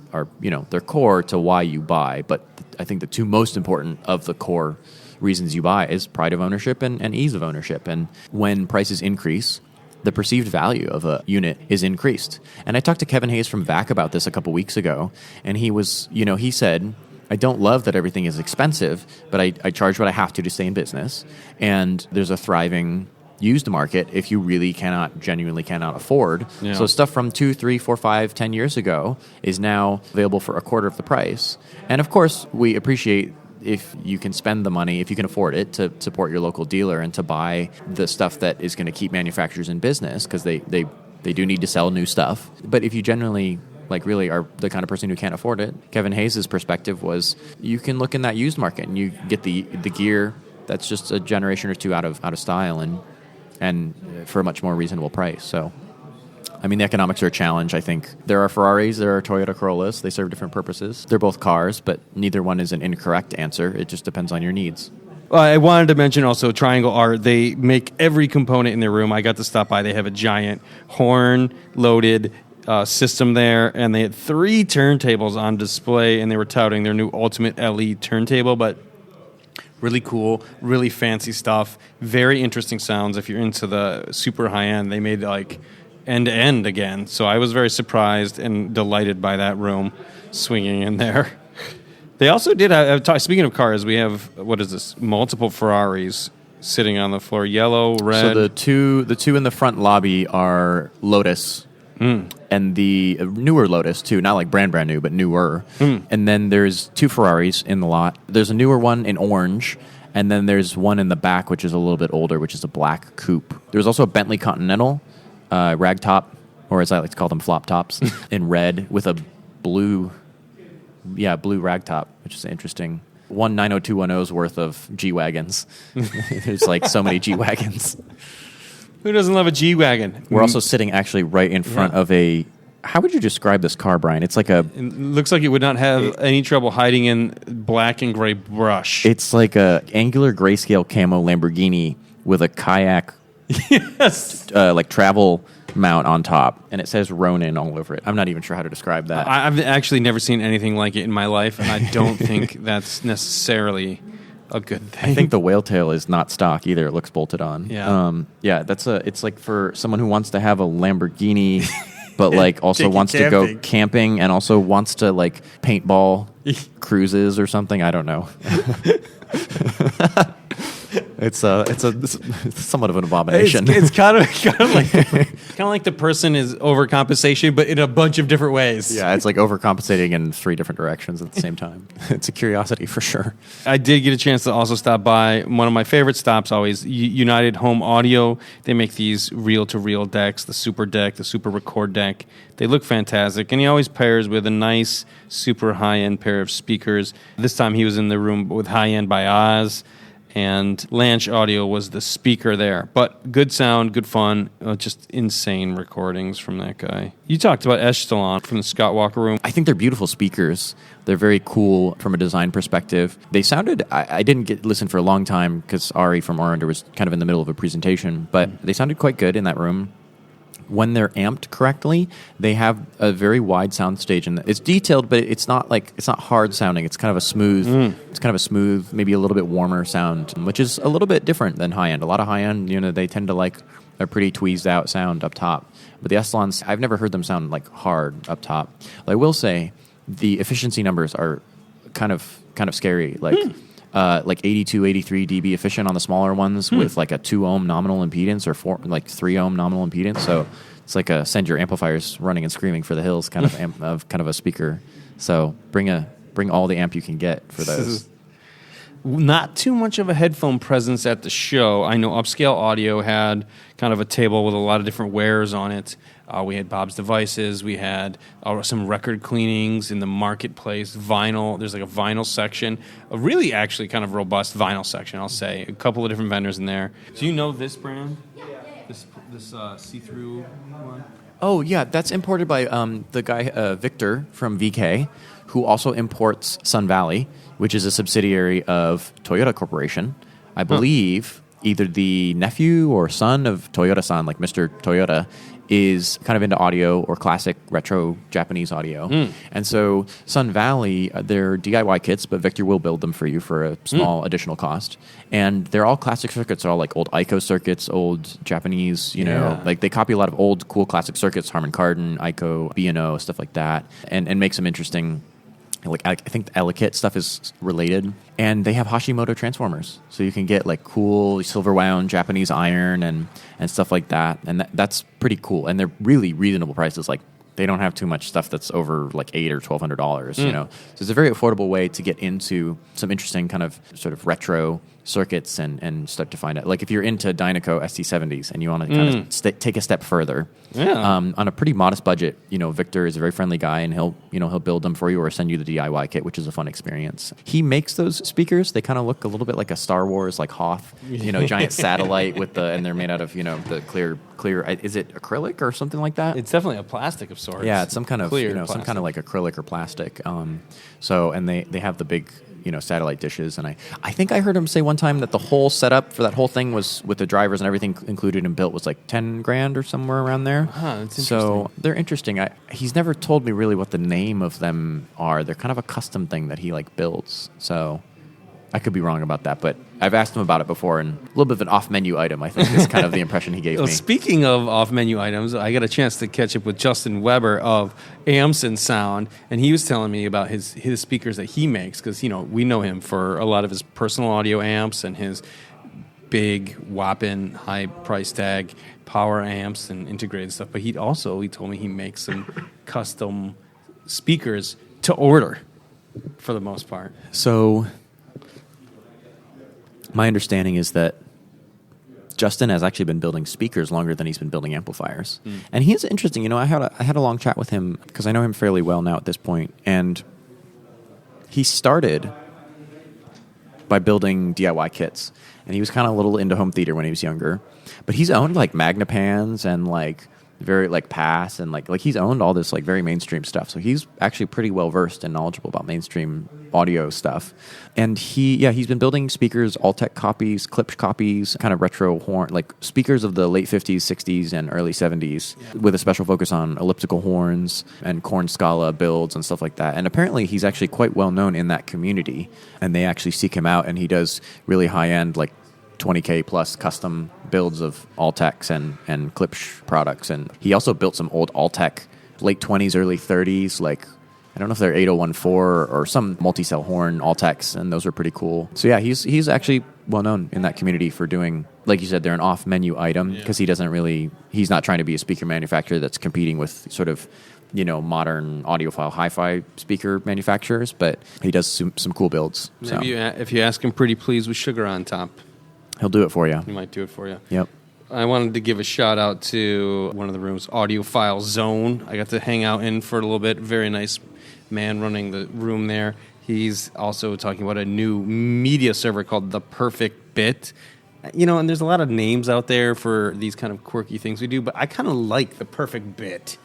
they're core to why you buy. But I think the two most important of the core reasons you buy is pride of ownership and ease of ownership. And when prices increase, the perceived value of a unit is increased. And I talked to Kevin Hayes from VAC about this a couple weeks ago, and he said, I don't love that everything is expensive, but I charge what I have to stay in business. And there's a thriving used market if you really genuinely cannot afford. Yeah. So stuff from 2, 3, 4, 5, 10 years ago is now available for a quarter of the price. And of course, we appreciate if you can spend the money, if you can afford it, to support your local dealer and to buy the stuff that is going to keep manufacturers in business, because they do need to sell new stuff. But if you generally really are the kind of person who can't afford it, Kevin Hayes' perspective was you can look in that used market and you get the gear that's just a generation or two out of style, and and for a much more reasonable price. So, I mean, the economics are a challenge, I think. There are Ferraris, there are Toyota Corollas. They serve different purposes. They're both cars, but neither one is an incorrect answer. It just depends on your needs. I wanted to mention also Triangle Art. They make every component in their room. I got to stop by. They have a giant horn-loaded system there, and they had 3 turntables on display, and they were touting their new Ultimate LE turntable, but really cool, really fancy stuff, very interesting sounds. If you're into the super high-end, they made like end-to-end again, so I was very surprised and delighted by that room swinging in there. They also did, speaking of cars, we have, what is this, multiple Ferraris sitting on the floor, yellow, red. So the two in the front lobby are Lotus, and the newer Lotus, too. Not like brand new, but newer. And then there's 2 Ferraris in the lot. There's a newer one in orange, and then there's one in the back, which is a little bit older, which is a black coupe. There's also a Bentley Continental, ragtop, or as I like to call them, flop tops, in red with a blue ragtop, which is interesting. One 90210's worth of G-Wagons. There's like so many G-Wagons. Who doesn't love a G-Wagon? We're also sitting actually right in front of a... How would you describe this car, Brian? It's like a... It looks like it would not have any trouble hiding in black and gray brush. It's like a angular grayscale camo Lamborghini with a kayak like travel mount on top, and it says Ronin all over it. I'm not even sure how to describe that. I've actually never seen anything like it in my life, and I don't think that's necessarily a good thing. I think the whale tail is not stock either. It looks bolted on. Yeah. It's like for someone who wants to have a Lamborghini, but like also wants to go camping and also wants to like paintball cruises or something. I don't know. It's somewhat of an abomination. It's kind of like the person is overcompensation, but in a bunch of different ways. Yeah, it's like overcompensating in 3 different directions at the same time. It's a curiosity for sure. I did get a chance to also stop by one of my favorite stops always, United Home Audio. They make these reel-to-reel decks, the Super Deck, the Super Record Deck. They look fantastic, and he always pairs with a nice, super high-end pair of speakers. This time he was in the room with High End by Oz, and Lanch Audio was the speaker there. But good sound, good fun, just insane recordings from that guy. You talked about Echelon from the Scott Walker room. I think they're beautiful speakers. They're very cool from a design perspective. They sounded, I didn't listen for a long time because Ari from Orander was kind of in the middle of a presentation, but they sounded quite good in that room. When they're amped correctly, they have a very wide soundstage, and it's detailed, but it's not hard sounding. It's kind of a smooth, maybe a little bit warmer sound, which is a little bit different than high end. A lot of high end, they tend to like a pretty tweezed out sound up top. But the Echelons, I've never heard them sound like hard up top. I will say the efficiency numbers are kind of scary. Like 82, 83 dB efficient on the smaller ones with like a 2 ohm nominal impedance or 3 ohm nominal impedance. So it's like a send your amplifiers running and screaming for the hills kind of a speaker. So bring all the amp you can get for those. Not too much of a headphone presence at the show. I know Upscale Audio had kind of a table with a lot of different wares on it. We had Bob's Devices. We had some record cleanings in the marketplace. Vinyl. There's like a vinyl section. A really actually kind of robust vinyl section, I'll say. A couple of different vendors in there. Do you know this brand? Yeah. This see-through one? Oh, yeah. That's imported by the guy, Victor from VK, who also imports Sun Valley, which is a subsidiary of Toyota Corporation. I believe either the nephew or son of Toyota-san, like Mr. Toyota, is kind of into audio or classic retro Japanese audio. And so Sun Valley, they're DIY kits, but Victor will build them for you for a small additional cost. And they're all classic circuits. They're all like old Aiko circuits, old Japanese, like they copy a lot of old cool classic circuits, Harman Kardon, Aiko, B&O, stuff like that, and make some interesting... Like I think the Elakit stuff is related, and they have Hashimoto transformers, so you can get like cool silver wound Japanese iron and stuff like that, and that's pretty cool. And they're really reasonable prices. Like they don't have too much stuff that's over like $800 or $1,200. So it's a very affordable way to get into some interesting kind of sort of retro circuits and start to find out. Like if you're into Dynaco ST70s and you want to kind of take a step further, on a pretty modest budget, Victor is a very friendly guy, and he'll build them for you or send you the DIY kit, which is a fun experience. He makes those speakers. They kind of look a little bit like a Star Wars, like Hoth, giant satellite and they're made out of the clear. Is it acrylic or something like that? It's definitely a plastic of sorts. Yeah, it's some kind of some kind of like acrylic or plastic. And they have the big satellite dishes, and I think I heard him say one time that the whole setup for that whole thing was with the drivers and everything included and built was like $10,000 or somewhere around there. That's interesting. So they're interesting. He's never told me really what the name of them are. They're kind of a custom thing that he builds. So I could be wrong about that, but I've asked him about it before, and a little bit of an off-menu item, I think, is kind of the impression he gave me. Speaking of off-menu items, I got a chance to catch up with Justin Weber of Amps and Sound, and he was telling me about his speakers that he makes, because, we know him for a lot of his personal audio amps and his big, whopping, high price tag power amps and integrated stuff, but he told me he makes some custom speakers to order, for the most part. So my understanding is that Justin has actually been building speakers longer than he's been building amplifiers. And he's interesting. I had a long chat with him because I know him fairly well now at this point. And he started by building DIY kits. And he was kind of a little into home theater when he was younger. But he's owned Magnapans and very Pass and he's owned all this very mainstream stuff. So he's actually pretty well versed and knowledgeable about mainstream audio stuff. And he's been building speakers, Altec copies, Klipsch copies, kind of retro horn, speakers of the late 50s, 60s, and early 70s, with a special focus on elliptical horns and Korn Scala builds and stuff like that. And apparently he's actually quite well known in that community, and they actually seek him out, and he does really high-end, $20K plus custom builds of Altecs and Klipsch products. And he also built some old Altec, late 20s, early 30s, I don't know if they're 8014 or some multi-cell horn Altecs, and those are pretty cool. So yeah, he's actually well known in that community for doing, like you said, they're an off-menu item because he's not trying to be a speaker manufacturer that's competing with sort of, modern audiophile hi-fi speaker manufacturers, but he does some cool builds. Maybe if you ask him pretty please with sugar on top. He'll do it for you. He might do it for you. Yep. I wanted to give a shout out to one of the rooms, Audiophile Zone. I got to hang out in for a little bit. Very nice man running the room there. He's also talking about a new media server called The Perfect Bit. And there's a lot of names out there for these kind of quirky things we do, but I kind of like The Perfect Bit.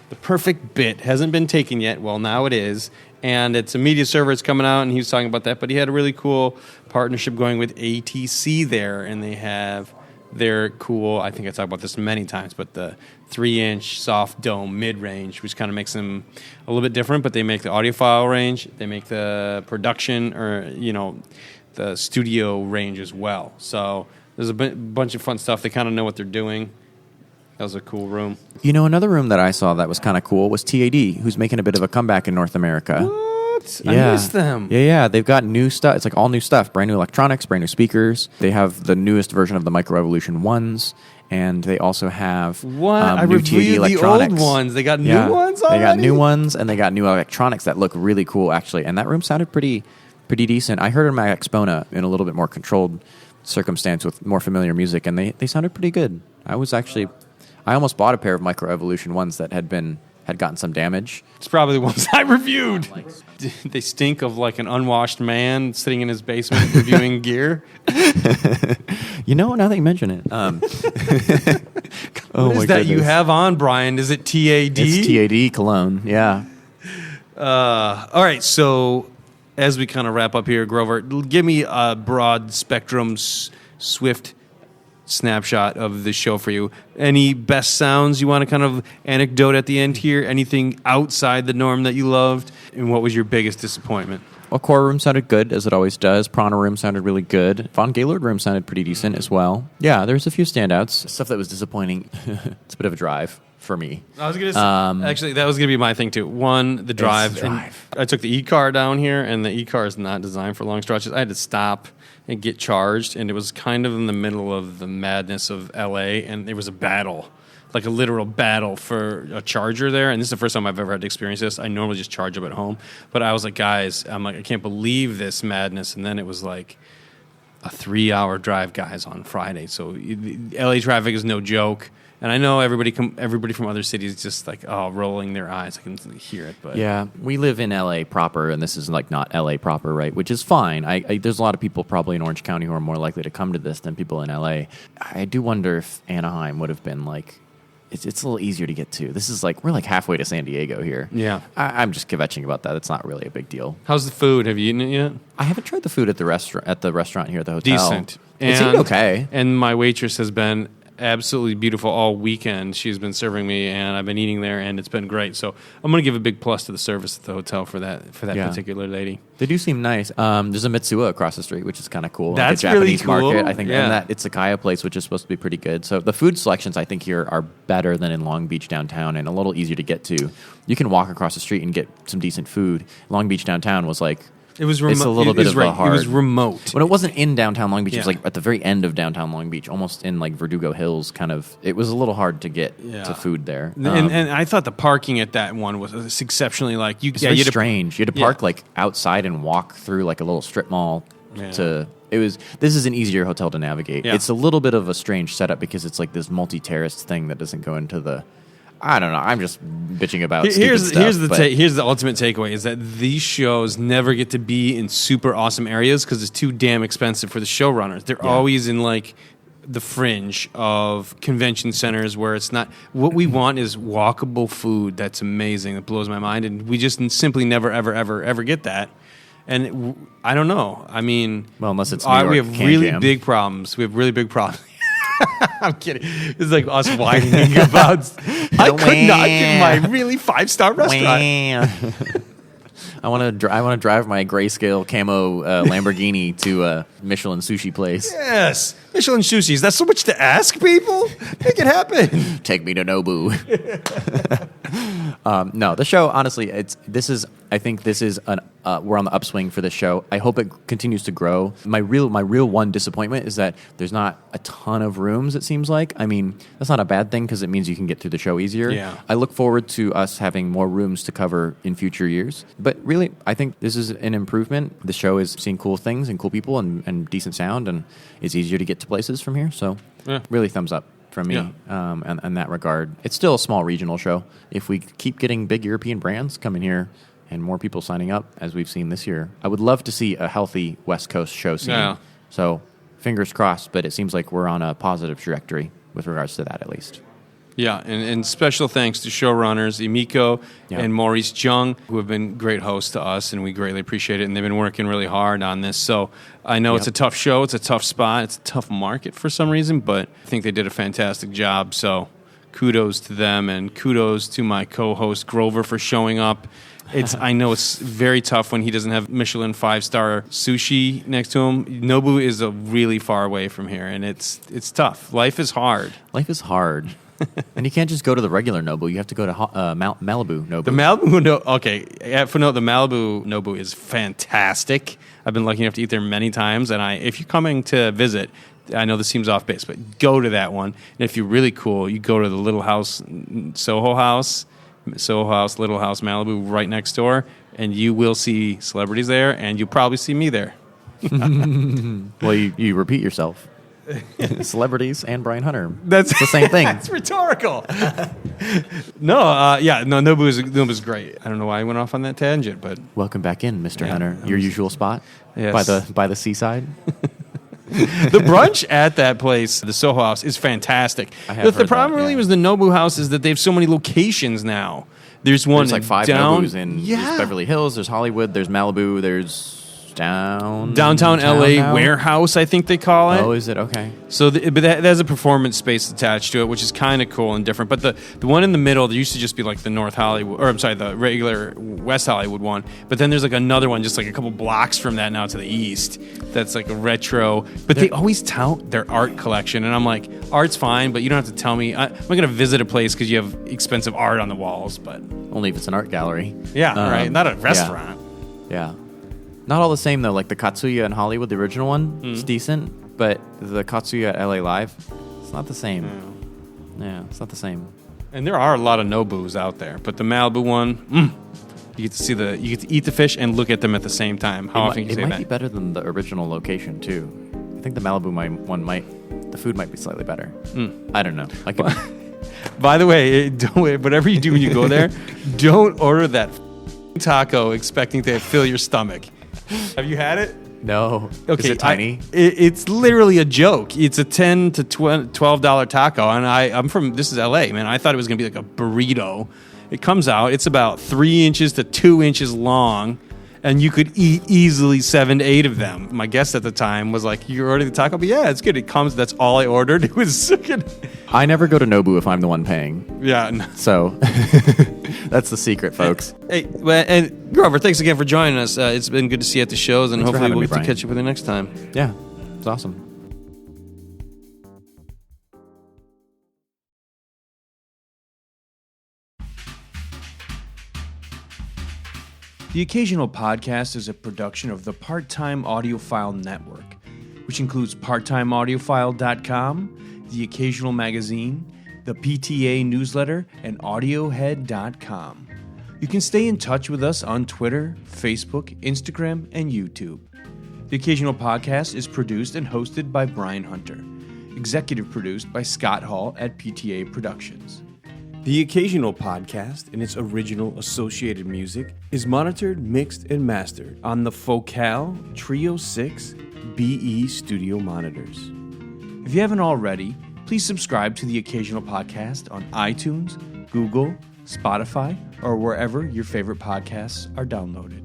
The Perfect Bit hasn't been taken yet. Well, now it is. And it's a media server. It's coming out, and he was talking about that. But he had a really cool partnership going with ATC there, and they have their cool, I think I talked about this many times, but the 3-inch soft dome mid-range, which kind of makes them a little bit different, but they make the audiophile range, they make the production, or, the studio range as well. So there's a bunch of fun stuff. They kind of know what they're doing. That was a cool room. Another room that I saw that was kind of cool was T.H.E, who's making a bit of a comeback in North America. What? Yeah. I missed them. Yeah. They've got new stuff. It's all new stuff. Brand new electronics, brand new speakers. They have the newest version of the Micro Evolution 1s, and they also have I new T.H.E electronics. The old ones. They got new ones already? They got new ones, and they got new electronics that look really cool, actually. And that room sounded pretty decent. I heard them at Expona in a little bit more controlled circumstance with more familiar music, and they sounded pretty good. I almost bought a pair of Micro Evolution 1s that had gotten some damage. It's probably the ones I reviewed. They stink of an unwashed man sitting in his basement reviewing gear. Now that you mention it. What is that you have on, Brian? Is it TAD? It's TAD cologne, yeah. All right, so as we kind of wrap up here, Grover, give me a broad spectrum, swift snapshot of the show for you. Any best sounds you want to kind of anecdote at the end here? Anything outside the norm that you loved? And what was your biggest disappointment? Well, Core Room sounded good, as it always does. Prana Room sounded really good. Von Gaylord Room sounded pretty decent as well. Yeah, there's a few standouts. Stuff that was disappointing. It's a bit of a drive for me. I was going to say, actually, that was going to be my thing too. One, the drive. I took the e-car down here, and the e-car is not designed for long stretches. I had to stop and get charged, and it was kind of in the middle of the madness of LA, and there was a battle, like a literal battle for a charger there. And this is the first time I've ever had to experience this. I normally just charge up at home, but I was like, guys, I can't believe this madness. And then it was like a 3-hour drive, guys, on Friday. So LA traffic is no joke. And I know everybody from other cities just like, rolling their eyes. I can hear it. But Yeah, we live in LA proper, and this is like not LA proper, right? Which is fine. There's a lot of people probably in Orange County who are more likely to come to this than people in LA. I do wonder if Anaheim would have been like, it's a little easier to get to. This is like, we're like halfway to San Diego here. Yeah. I'm just kvetching about that. It's not really a big deal. How's the food? Have you eaten it yet? I haven't tried the food at the restaurant here at the hotel. Decent. It seemed okay. And my waitress has been absolutely beautiful all weekend. She's been serving me, and I've been eating there, and it's been great. So I'm going to give a big plus to the service at the hotel for that particular lady. They do seem nice. There's a Mitsuya across the street, which is kind of cool. That's like a really Japanese cool. market, I think. Yeah. And that Itsukaya place, which is supposed to be pretty good. So the food selections, I think, here are better than in Long Beach downtown and a little easier to get to. You can walk across the street and get some decent food. Long Beach downtown was like... It was remote. It's a little bit of a hard... It was remote. When it wasn't in downtown Long Beach, it was Yeah. like at the very end of downtown Long Beach, almost in like Verdugo Hills kind of. It was a little hard to get to food there. And I thought the parking at that one was exceptionally like... It's very strange. You had to park like outside and walk through like a little strip mall to... This is an easier hotel to navigate. Yeah. It's a little bit of a strange setup because it's like this multi-terraced thing that doesn't go into the... I don't know. I'm just bitching about stupid stuff. Here's the ultimate takeaway is that these shows never get to be in super awesome areas because it's too damn expensive for the showrunners. They're always in like the fringe of convention centers where it's not... What we want is walkable food that's amazing, that blows my mind, and we just simply never, ever, ever, ever get that. And I don't know. I mean... Well, unless it's New York we have Can really Jam. big problems. We have really big problems. I'm kidding. It's like us whining about... I could not get my really 5-star restaurant. I want to drive my grayscale camo Lamborghini to a Michelin sushi place. Yes. Michelin sushi. Is that so much to ask people? Make it happen. Take me to Nobu. No, the show, honestly, I think this is we're on the upswing for this show. I hope it continues to grow. My real one disappointment is that there's not a ton of rooms, it seems like. I mean, that's not a bad thing because it means you can get through the show easier. Yeah. I look forward to us having more rooms to cover in future years. But really, I think this is an improvement. The show is seeing cool things and cool people and decent sound, and it's easier to get to places from here. So really thumbs up from me in that regard. It's still a small regional show. If we keep getting big European brands coming here and more people signing up, as we've seen this year, I would love to see a healthy West Coast show scene. Yeah. So fingers crossed, but it seems like we're on a positive trajectory with regards to that at least. Yeah, and special thanks to showrunners Emiko and Maurice Jung, who have been great hosts to us, and we greatly appreciate it, and they've been working really hard on this. So I know it's a tough show, it's a tough spot, it's a tough market for some reason, but I think they did a fantastic job, so kudos to them, and kudos to my co-host Grover for showing up. I know it's very tough when he doesn't have Michelin 5-star sushi next to him. Nobu is really far away from here, and it's tough. Life is hard. Life is hard. And you can't just go to the regular Nobu. You have to go to Malibu Nobu. The Malibu the Malibu Nobu is fantastic. I've been lucky enough to eat there many times, and if you're coming to visit, I know this seems off base, but go to that one. And if you're really cool, you go to the Little House, Little House Malibu right next door, and you will see celebrities there, and you'll probably see me there. Well, you repeat yourself. Celebrities and Brian Hunter. That's the same thing. That's rhetorical. Nobu's great. I don't know why I went off on that tangent, but Welcome back in, Mr. Hunter. Your usual spot? Yes. By the seaside? The brunch at that place, the Soho House, is fantastic. The problem really was the Nobu House is that they have so many locations now. There's one There's like 5 Nobus in there's Beverly Hills, there's Hollywood, there's Malibu, there's downtown LA now? Warehouse, I think they call it. Oh, is it? Okay. So, but that has a performance space attached to it, which is kind of cool and different. But the one in the middle, there used to just be like the North Hollywood, or I'm sorry, the regular West Hollywood one. But then there's like another one, just like a couple blocks from that now to the east. That's like a retro. But they always tout their art collection, and I'm like, art's fine, but you don't have to tell me. I'm not gonna visit a place because you have expensive art on the walls, but Only if it's an art gallery. yeah, right, not a restaurant. Yeah. Not all the same, though. Like the Katsuya in Hollywood, the original one, it's decent. But the Katsuya at LA Live, it's not the same. Yeah, it's not the same. And there are a lot of Nobus out there. But the Malibu one, you get to eat the fish and look at them at the same time. How often can you say It might that? be better than the original location, too. think the Malibu the food might be slightly better. I don't know. By the way, whatever you do when you go there, don't order that taco expecting to fill your stomach. Have you had it? No. Okay, Is it tiny? It's literally a joke. It's a $10 to $12 taco, and this is LA, man. I thought it was going to be like a burrito. It comes out, it's about 3 inches to 2 inches long, and you could eat easily 7 to 8 of them. My guest at the time was like, "You ordered the taco?" But yeah, it's good. It comes, that's all I ordered. It was so good. I never go to Nobu if I'm the one paying. Yeah. No. So that's the secret, folks. Hey, and Grover, thanks again for joining us. It's been good to see you at the shows, and Thanks for hopefully having we'll me, get to Brian. catch up with you next time. Yeah, it's awesome. The Occasional Podcast is a production of the Part-Time Audiophile Network, which includes parttimeaudiophile.com, The Occasional Magazine, the PTA newsletter, and audiohead.com. You can stay in touch with us on Twitter, Facebook, Instagram, and YouTube. The Occasional Podcast is produced and hosted by Brian Hunter, executive produced by Scott Hall at PTA Productions. The Occasional Podcast and its original associated music is monitored, mixed, and mastered on the Focal Trio 6 BE studio monitors. If you haven't already, please subscribe to the Occasional Podcast on iTunes, Google, Spotify, or wherever your favorite podcasts are downloaded.